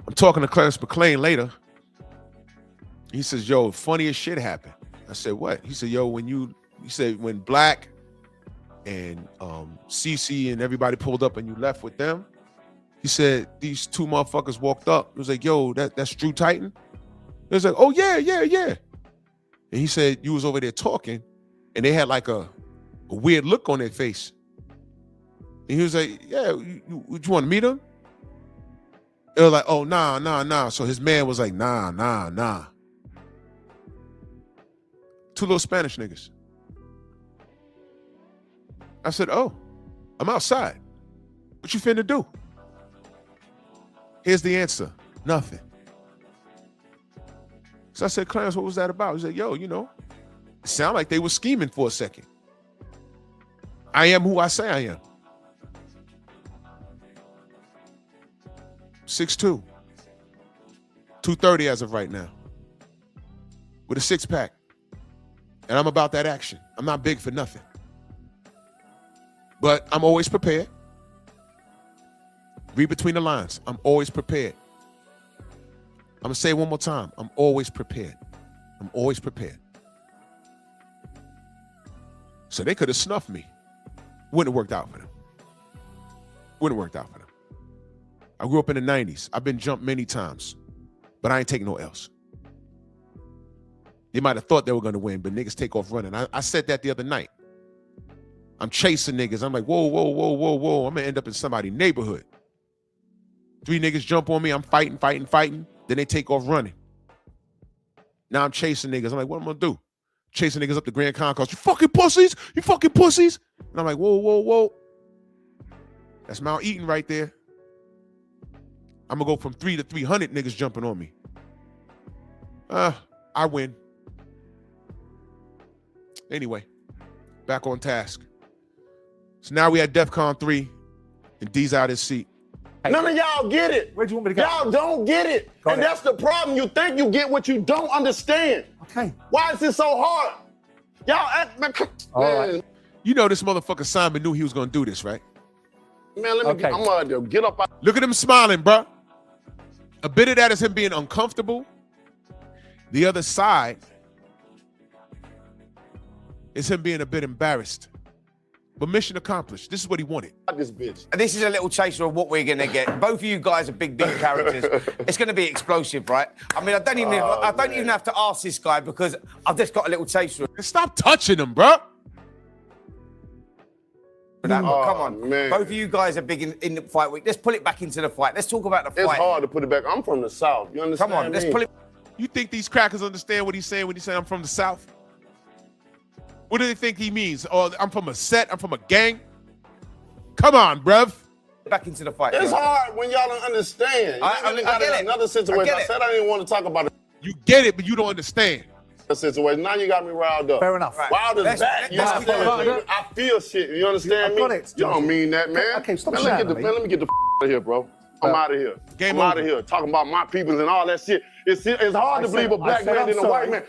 I'm talking to Clarence McLean later. He says, yo, funniest shit happened. I said, what? He said, yo, when Black and CC and everybody pulled up and you left with them, he said, these two motherfuckers walked up. He was like, yo, that's Drew Titan? He was like, oh, yeah. And he said, you was over there talking, and they had like a weird look on their face. And he was like, yeah, you want to meet him? They were like, oh, nah. So his man was like, nah. Two little Spanish niggas. I said, oh, I'm outside. What you finna do? Here's the answer. Nothing. So I said, Clarence, what was that about? He said, yo, it sounded like they were scheming for a second. I am who I say I am. 6'2", 230 as of right now, with a six-pack. And I'm about that action. I'm not big for nothing. But I'm always prepared. Read between the lines. I'm always prepared. I'm going to say it one more time. I'm always prepared. I'm always prepared. So they could have snuffed me. Wouldn't have worked out for them. I grew up in the 90s. I've been jumped many times, but I ain't taking no L's. They might have thought they were going to win, but niggas take off running. I said that the other night. I'm chasing niggas. I'm like, whoa. I'm going to end up in somebody's neighborhood. 3 niggas jump on me. I'm fighting. Then they take off running. Now I'm chasing niggas. I'm like, what am I going to do? Chasing niggas up the Grand Concourse. You fucking pussies. And I'm like, whoa. That's Mount Eaton right there. I'm going to go from 3 to 300 niggas jumping on me. I win. Anyway, back on task. So now we at DEFCON 3, and D's out his seat. None of y'all get it. Where do you want me to go? Y'all don't get it. And that's the problem. You think you get what you don't understand. Okay. Why is it so hard? Y'all act, man. Right. You know this motherfucker Simon knew he was gonna do this, right? Man, let me I'm gonna get up. Look at him smiling, bro. A bit of that is him being uncomfortable. The other side is him being a bit embarrassed. But mission accomplished. This is what he wanted. This bitch. This is a little chaser of what we're going to get. Both of you guys are big characters. It's going to be explosive, right? I mean, I don't even have to ask this guy because I've just got a little taster. Stop touching him, bro. Come on, man. Both of you guys are big in the fight week. Let's pull it back into the fight. Let's talk about the fight. It's hard to put it back. I'm from the South. You understand? Come on, let's pull it. You think these crackers understand what he's saying when he said I'm from the South? What do they think he means? Oh, I'm from a set, I'm from a gang? Come on, bruv. Back into the fight. It's hard when y'all don't understand. I get it. Another situation. I said I didn't want to talk about it. You get it, but you don't understand. Situation. Now you got me riled up. Fair enough. Right. Wild as back. You understand? I feel shit. You understand me? You don't mean that, man. Okay, stop man, let me get the out of here, bro. I'm out of here. I'm out of here. Talking about my peoples and all that shit. It's hard to believe a black man than a white man.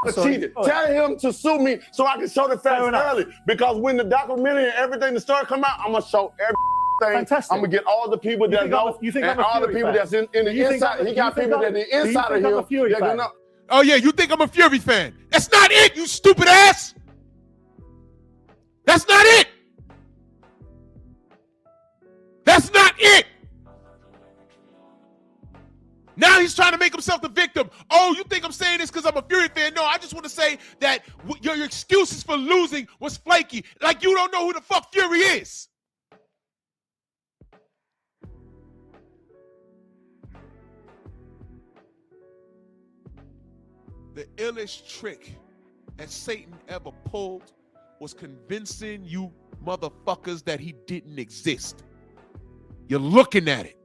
The cheated. Tell him to sue me so I can show the facts early. Because when the documentary and everything, the story come out, I'm gonna show everything. Fantastic. I'm gonna get all the people that know and all the people that's in the inside. He got people that in the inside of him. Oh yeah, you think I'm a Fury fan? That's not it, you stupid ass. That's not it. That's not it. Now he's trying to make himself the victim. Oh, you think I'm saying this because I'm a Fury fan? No, I just want to say that your excuses for losing was flaky. Like you don't know who the fuck Fury is. The illest trick that Satan ever pulled was convincing you motherfuckers that he didn't exist. You're looking at it.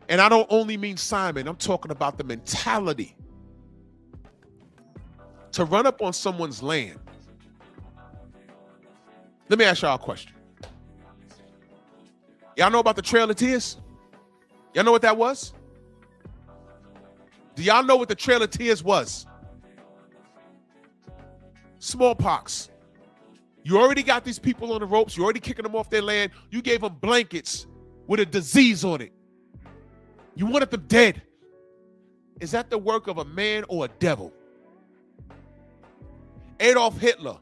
And I don't only mean Simon, I'm talking about the mentality to run up on someone's land. Let me ask y'all a question. Y'all know about the Trail of Tears? Y'all know what that was? Do y'all know what the Trail of Tears was? Smallpox. You already got these people on the ropes. You already kicking them off their land. You gave them blankets with a disease on it. You wanted them dead. Is that the work of a man or a devil? Adolf Hitler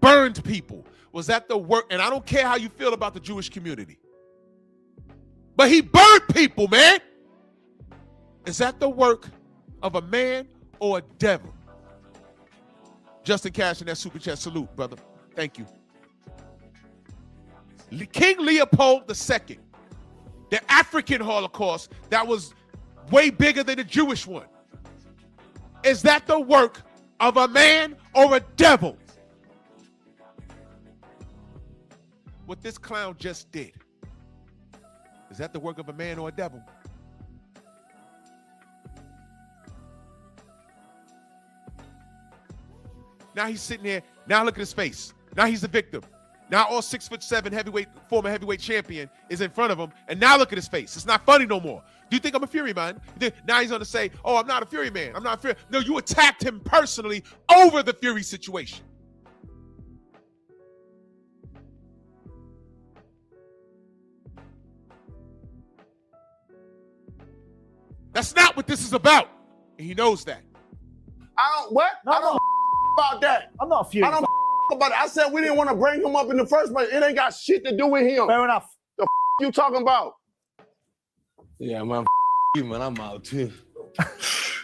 burned people. Was that the work? And I don't care how you feel about the Jewish community, but he burned people, man. Is that the work of a man or a devil? Justin Cash in that super chat. Salute, brother. Thank you. King Leopold II. The African Holocaust that was way bigger than the Jewish one. Is that the work of a man or a devil? What this clown just did, is that the work of a man or a devil? Now he's sitting there. Now look at his face. Now he's the victim. Now all 6'7" former heavyweight champion is in front of him, and now look at his face. It's not funny no more. Do you think I'm a Fury man? Now he's gonna say, "Oh, I'm not a Fury man. I'm not a Fury." No, you attacked him personally over the Fury situation. That's not what this is about, and he knows that. I don't about that. I'm not a Fury. I don't about it. I said we didn't want to bring him up in the first place. It ain't got shit to do with him. Fair enough. The you talking about? Yeah, man. You, man. I'm out too.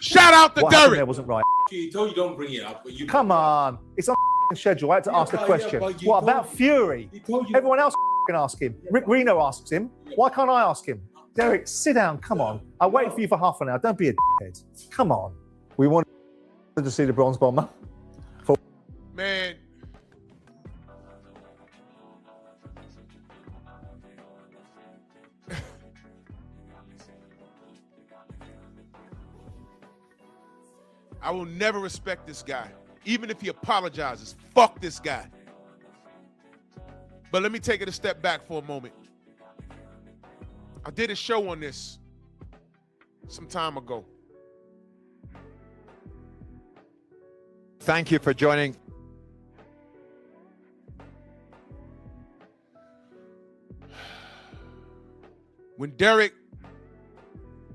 Shout out to What happened Derek. there wasn't right. He told you don't bring it up, but you Come on. It's on schedule. I had to ask the question. What about Fury? Everyone else can ask him. Rick Reno asks him. Why can't I ask him? Derek, sit down. Come on. I waited for you for half an hour. Don't be a dickhead. Come on. We wanted to see the Bronze Bomber. Man. I will never respect this guy, even if he apologizes. Fuck this guy. But let me take it a step back for a moment. I did a show on this some time ago. Thank you for joining. When Derek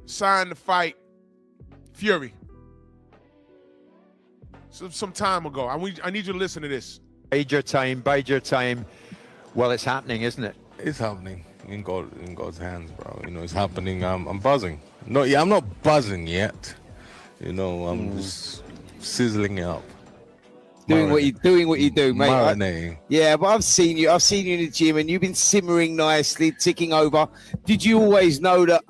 signed to fight Fury some time ago, I need you to listen to this. Bide your time, bide your time. Well, it's happening, isn't it? It's happening in God's hands, bro. You know, it's happening. I'm buzzing. No, yeah, I'm not buzzing yet. You know, I'm just sizzling it up. Doing what you do, mate. Marinating. Yeah, but I've seen you in the gym and you've been simmering nicely, ticking over. Did you always know that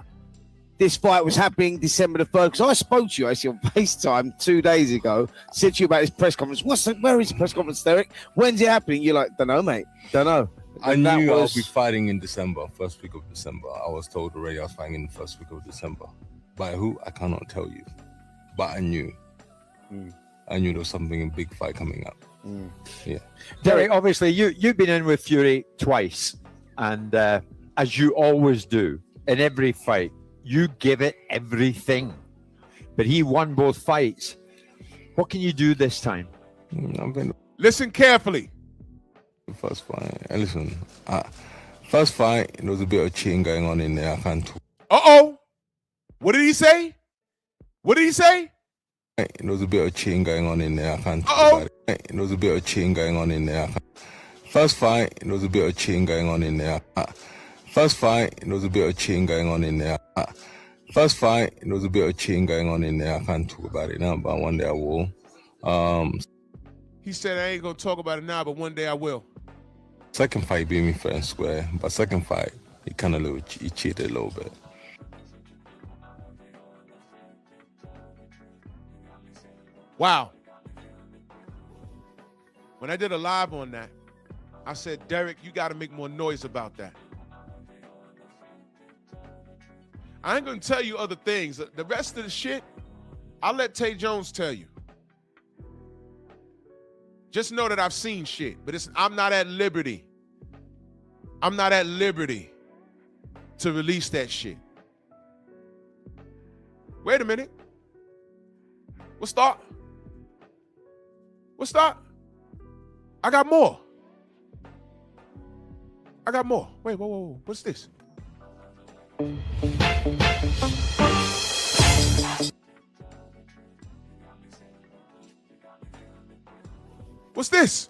this fight was happening December the 3rd? Because I spoke to you actually on FaceTime 2 days ago, said to you about this press conference. Where is the press conference, Derek? When's it happening? You're like, don't know, mate. Don't know. I knew I'll be fighting in December, first week of December. I was told already I was fighting in the first week of December. By who? I cannot tell you. But I knew. I knew there was something, a big fight coming up. Yeah. Derek, obviously, you've been in with Fury twice. And as you always do, in every fight, you give it everything. But he won both fights. What can you do this time? Listen carefully. First fight. Listen, first fight, there was a bit of cheating going on in there. I can't talk. Uh-oh. What did he say? What did he say? There was a bit of cheating going on in there. I can't talk about it. There was a bit of cheating going on in there. First fight, there was a bit of cheating going on in there. First fight, there was a bit of cheating going on in there. First fight, there was a bit of cheating going on in there. I can't talk about it now, but one day I will. He said, I ain't gonna talk about it now, but one day I will. Second fight, he beat me fair and square. But second fight, he kind of he cheated a little bit. Wow. When I did a live on that, I said, Derek, you got to make more noise about that. I ain't going to tell you other things. The rest of the shit, I'll let Tay Jones tell you. Just know that I've seen shit, but I'm not at liberty. I'm not at liberty to release that shit. Wait a minute. What's that? What's that? I got more. I got more. Wait, whoa. What's this? What's this?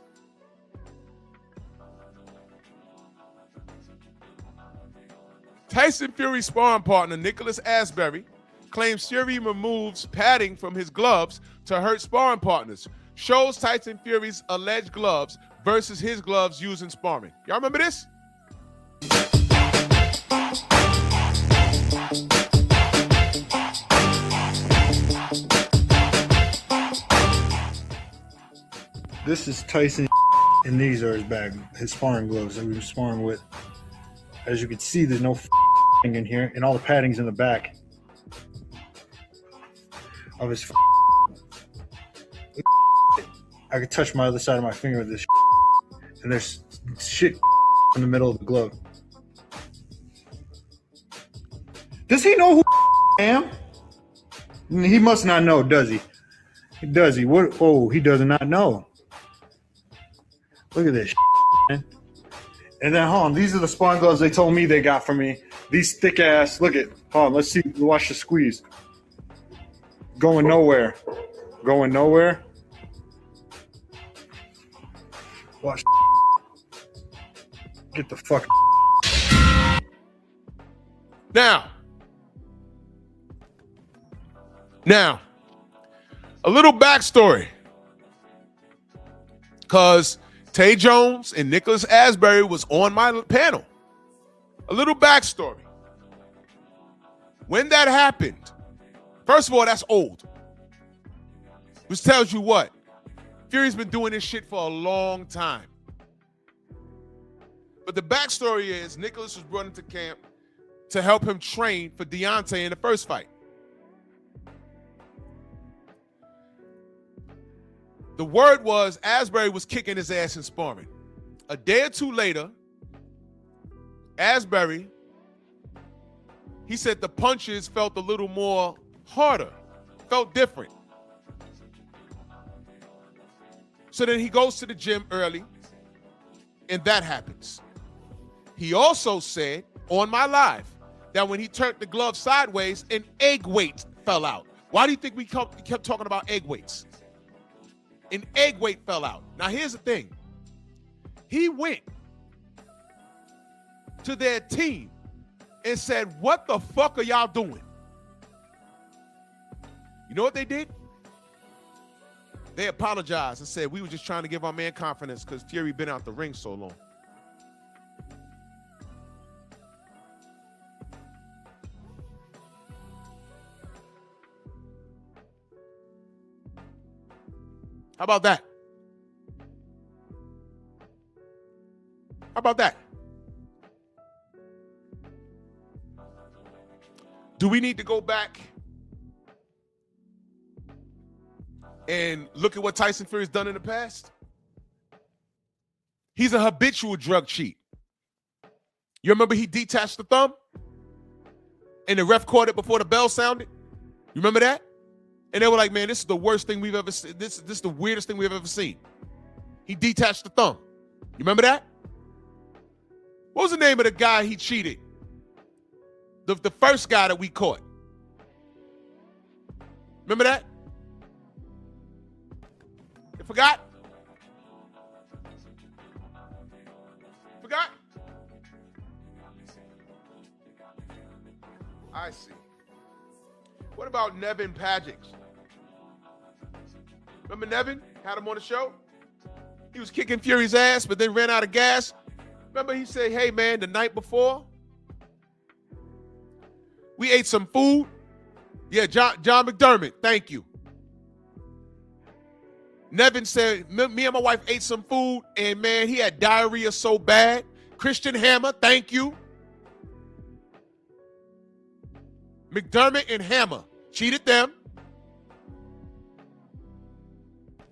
Tyson Fury's sparring partner, Nicholas Asbury, claims Fury removes padding from his gloves to hurt sparring partners. Shows Tyson Fury's alleged gloves versus his gloves used in sparring. Y'all remember this? This is Tyson, and these are his bag, his sparring gloves that we were sparring with. As you can see, there's no in here, and all the padding's in the back of his. I could touch my other side of my finger with this, and there's shit in the middle of the glove. Does he know who I am? He must not know, does he? Does he? What? Oh, he does not know. Look at this, man. And then, hold on, these are the sparring gloves they told me they got from me. These thick ass. Look at. Hold on, let's see. Watch the squeeze. Going nowhere. Going nowhere. Watch. Get the fuck. Now, a little backstory. Because Tay Jones and Nicholas Asbury was on my panel. A little backstory. When that happened, first of all, that's old. Which tells you what? Fury's been doing this shit for a long time. But the backstory is Nicholas was brought into camp to help him train for Deontay in the first fight. The word was Asbury was kicking his ass in sparring. A day or two later, Asbury he said the punches felt a little more harder, felt different. So then he goes to the gym early, and that happens. He also said on my live that when he turned the glove sideways, an egg weight fell out. Why do you think we kept talking about egg weights? An egg weight fell out. Now here's the thing. He went to their team and said, what the fuck are y'all doing? You know what they did? They apologized and said, we were just trying to give our man confidence because Fury been out the ring so long. How about that? How about that? Do we need to go back and look at what Tyson Fury's done in the past? He's a habitual drug cheat. You remember he detached the thumb? And the ref caught it before the bell sounded? You remember that? And they were like, man, this is the worst thing we've ever seen. This is the weirdest thing we've ever seen. He detached the thumb. You remember that? What was the name of the guy he cheated? The first guy that we caught. Remember that? You forgot? Forgot? I see. What about Nevin Pagic? Remember Nevin? Had him on the show? He was kicking Fury's ass, but then ran out of gas. Remember he said, hey man, the night before, we ate some food. Yeah, John McDermott, thank you. Nevin said, me and my wife ate some food, and man, he had diarrhea so bad. Christian Hammer, thank you. McDermott and Hammer cheated them.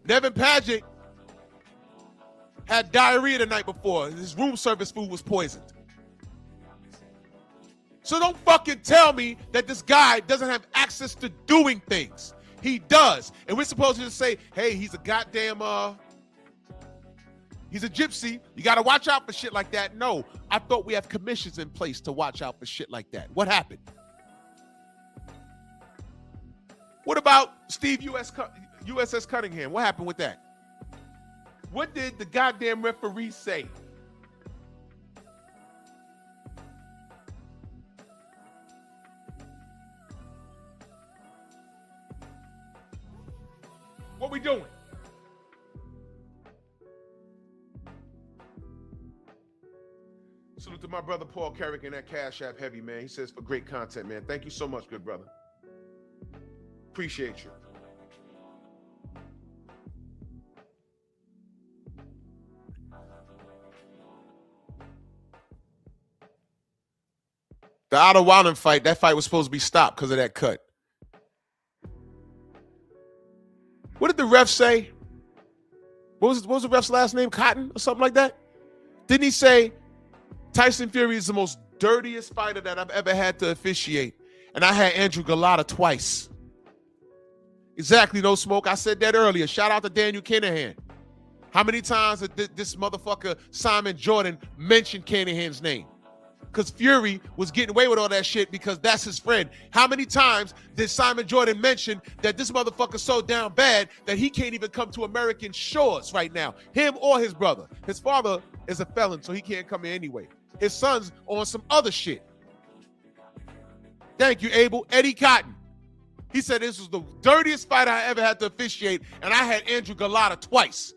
Nevin Pagic had diarrhea the night before. His room service food was poisoned. So don't fucking tell me that this guy doesn't have access to doing things. He does. And we're supposed to just say, hey, he's a goddamn, he's a gypsy. You got to watch out for shit like that. No, I thought we have commissions in place to watch out for shit like that. What happened? What about Steve USS Cunningham? What happened with that? What did the goddamn referee say? What we doing? Salute to my brother Paul Carrick and that Cash App Heavy, man. He says for great content, man. Thank you so much, good brother. Appreciate you. The Otto Wallin fight, that fight was supposed to be stopped because of that cut. What did the ref say? What was the ref's last name? Cotton or something like that? Didn't he say Tyson Fury is the most dirtiest fighter that I've ever had to officiate? And I had Andrew Galata twice. Exactly, no smoke. I said that earlier. Shout out to Daniel Kinahan. How many times did this motherfucker Simon Jordan mention Kinahan's name? Because Fury was getting away with all that shit because that's his friend. How many times did Simon Jordan mention that this motherfucker's so down bad that he can't even come to American shores right now? Him or his brother. His father is a felon, so he can't come here anyway. His son's on some other shit. Thank you, Abel. Eddie Cotton. He said this was the dirtiest fight I ever had to officiate, and I had Andrew Galata twice.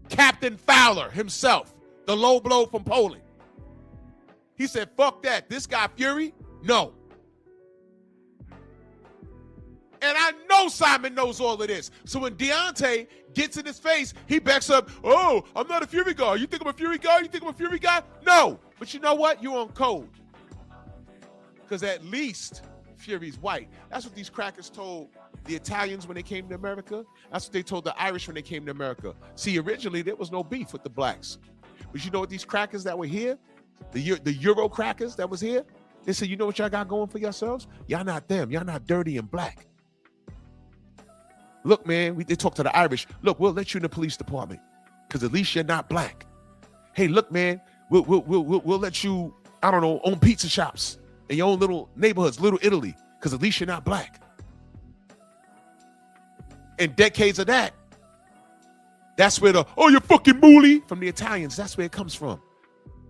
Captain Fowler himself, the low blow from Poland. He said, fuck that. This guy Fury? No. And I know Simon knows all of this. So when Deontay gets in his face, he backs up, oh, I'm not a Fury guy. You think I'm a Fury guy? You think I'm a Fury guy? No. But you know what? You're on code. Because at least Fury's white. That's what these crackers told the Italians when they came to America. That's what they told the Irish when they came to America. See, originally there was no beef with the blacks. But you know what these crackers that were here, the Euro crackers that was here, They said, you know what y'all got going for yourselves? Y'all not them. Y'all not dirty and black. Look, man, they talk to the Irish. Look, we'll let you in the police department because at least you're not black. Hey, look, man, we'll let you, I don't know, own pizza shops in your own little neighborhoods, Little Italy, because at least you're not black. And decades of that, that's where you fucking mooly from the Italians, that's where it comes from.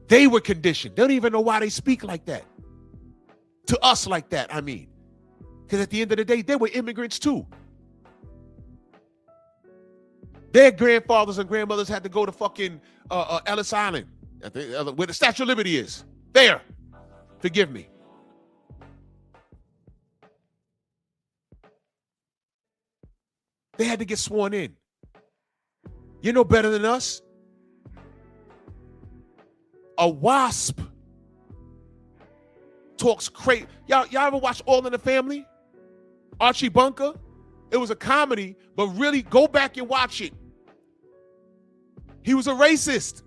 They were conditioned. They don't even know why they speak like that. To us like that, I mean. Because at the end of the day, they were immigrants too. Their grandfathers and grandmothers had to go to fucking Ellis Island, where the Statue of Liberty is. There. Forgive me. They had to get sworn in. You're no better than us. A wasp talks crazy. Y'all ever watch All in the Family? Archie Bunker? It was a comedy, but really go back and watch it. He was a racist.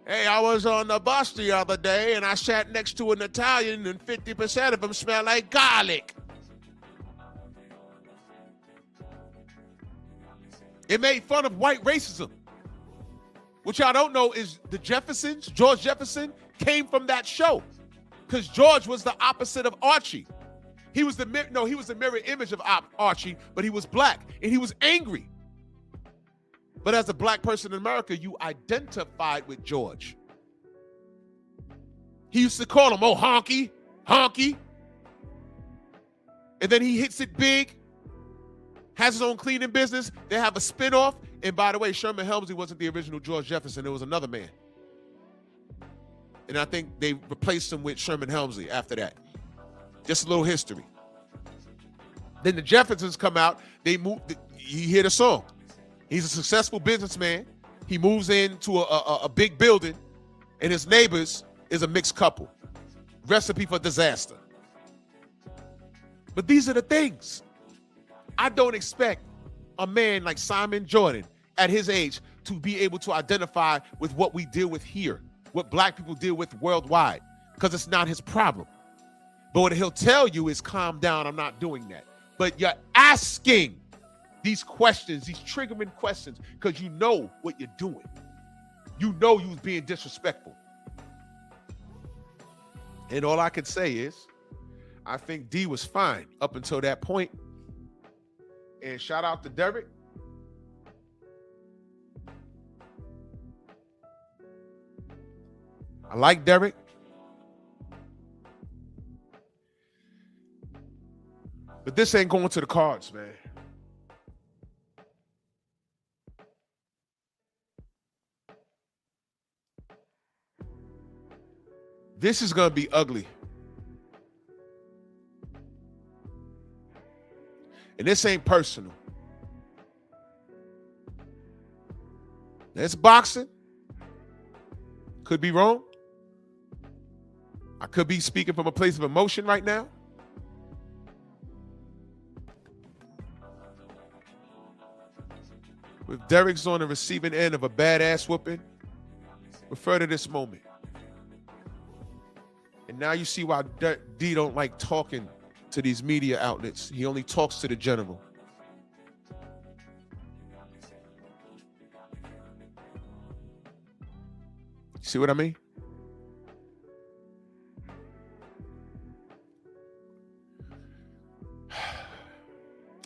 Hey, I was on the bus the other day and I sat next to an Italian and 50% of them smell like garlic. It made fun of white racism. What y'all don't know is the Jeffersons, George Jefferson, came from that show. Because George was the opposite of Archie. He was the mirror image of Archie, but he was black and he was angry. But as a black person in America, you identified with George. He used to call him, oh, honky, honky. And then he hits it big, has his own cleaning business. They have a spinoff. And by the way, Sherman Hemsley wasn't the original George Jefferson. It was another man. And I think they replaced him with Sherman Hemsley after that. Just a little history. Then the Jeffersons come out. They move. You hear the song. He's a successful businessman. He moves into a big building, and his neighbors is a mixed couple. Recipe for disaster. But these are the things. I don't expect a man like Simon Jordan at his age to be able to identify with what we deal with here, what black people deal with worldwide, because it's not his problem. But what he'll tell you is, calm down, I'm not doing that. But you're asking these questions, these triggering questions, because you know what you're doing. You know you was being disrespectful. And all I can say is, I think D was fine up until that point. And shout out to Derek. I like Derek. But this ain't going to the cards, man. This is going to be ugly. And this ain't personal. It's boxing. Could be wrong. I could be speaking from a place of emotion right now. If Derek's on the receiving end of a badass whooping, refer to this moment. And now you see why D don't like talking to these media outlets. He only talks to the general. See what I mean?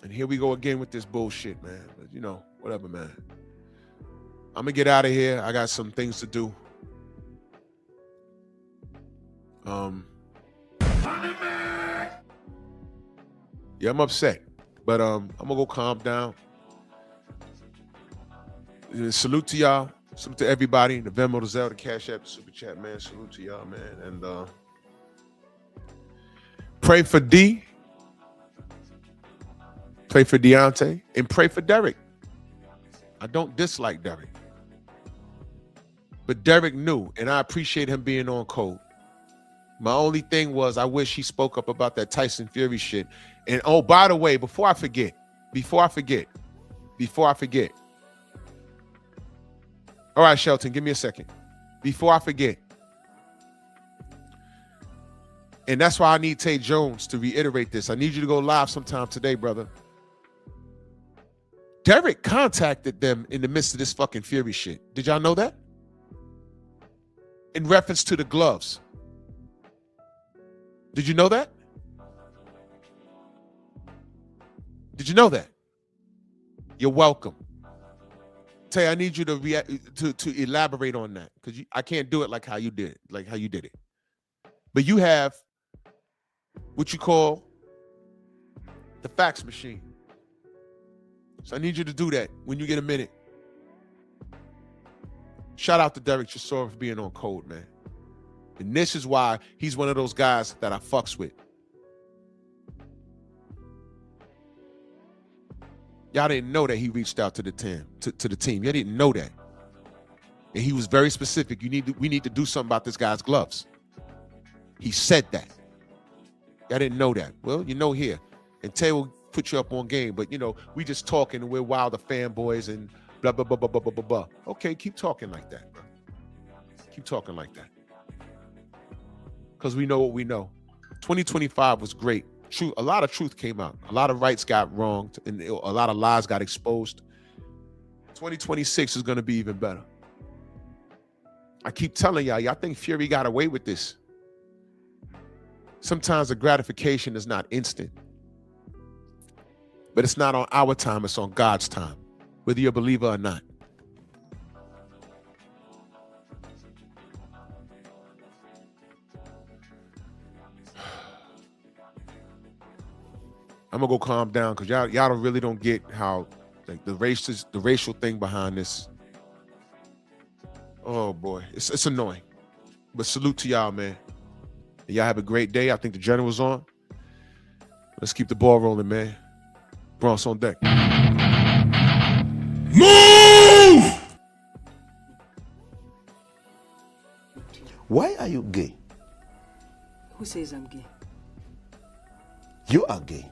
And here we go again with this bullshit, man. But you know, whatever, man. I'm gonna get out of here. I got some things to do. Yeah, I'm upset, but I'm gonna go calm down. Salute to y'all. Salute to everybody. The Venmo, the Zelle, the Cash App, the Super Chat, man. Salute to y'all, man. And pray for D. Pray for Deontay. And pray for Derek. I don't dislike Derek. But Derek knew, and I appreciate him being on code. My only thing was I wish he spoke up about that Tyson Fury shit. And oh, by the way, before I forget. All right, Shelton, give me a second. Before I forget. And that's why I need Tay Jones to reiterate this. I need you to go live sometime today, brother. Derek contacted them in the midst of this fucking Fury shit. Did y'all know that? In reference to the gloves. Did you know that? Did you know that? You're welcome. Tay, I need you to elaborate on that, because I can't do it like how you did it. But you have what you call the fax machine. So I need you to do that when you get a minute. Shout out to Derek Chisora for being on code, man. And this is why he's one of those guys that I fucks with. Y'all didn't know that he reached out to the team. To the team. Y'all didn't know that. And he was very specific. We need to do something about this guy's gloves. He said that. Y'all didn't know that. Well, you know here. And Tay will put you up on game. But, you know, we just talking and we're Wilder fanboys and blah, blah, blah, blah, blah, blah, blah, blah. Okay, keep talking like that, bro. Keep talking like that. Because we know what we know. 2025 was great. True, a lot of truth came out. A lot of rights got wronged, and a lot of lies got exposed. 2026 is going to be even better. I keep telling y'all think Fury got away with this. Sometimes the gratification is not instant. But it's not on our time, it's on God's time, whether you're a believer or not. I'm gonna go calm down, because y'all really don't get how, like, the racial thing behind this. Oh boy, it's annoying. But salute to y'all, man. And y'all have a great day. I think the general's on. Let's keep the ball rolling, man. Bronx on deck. Move! Why are you gay? Who says I'm gay? You are gay.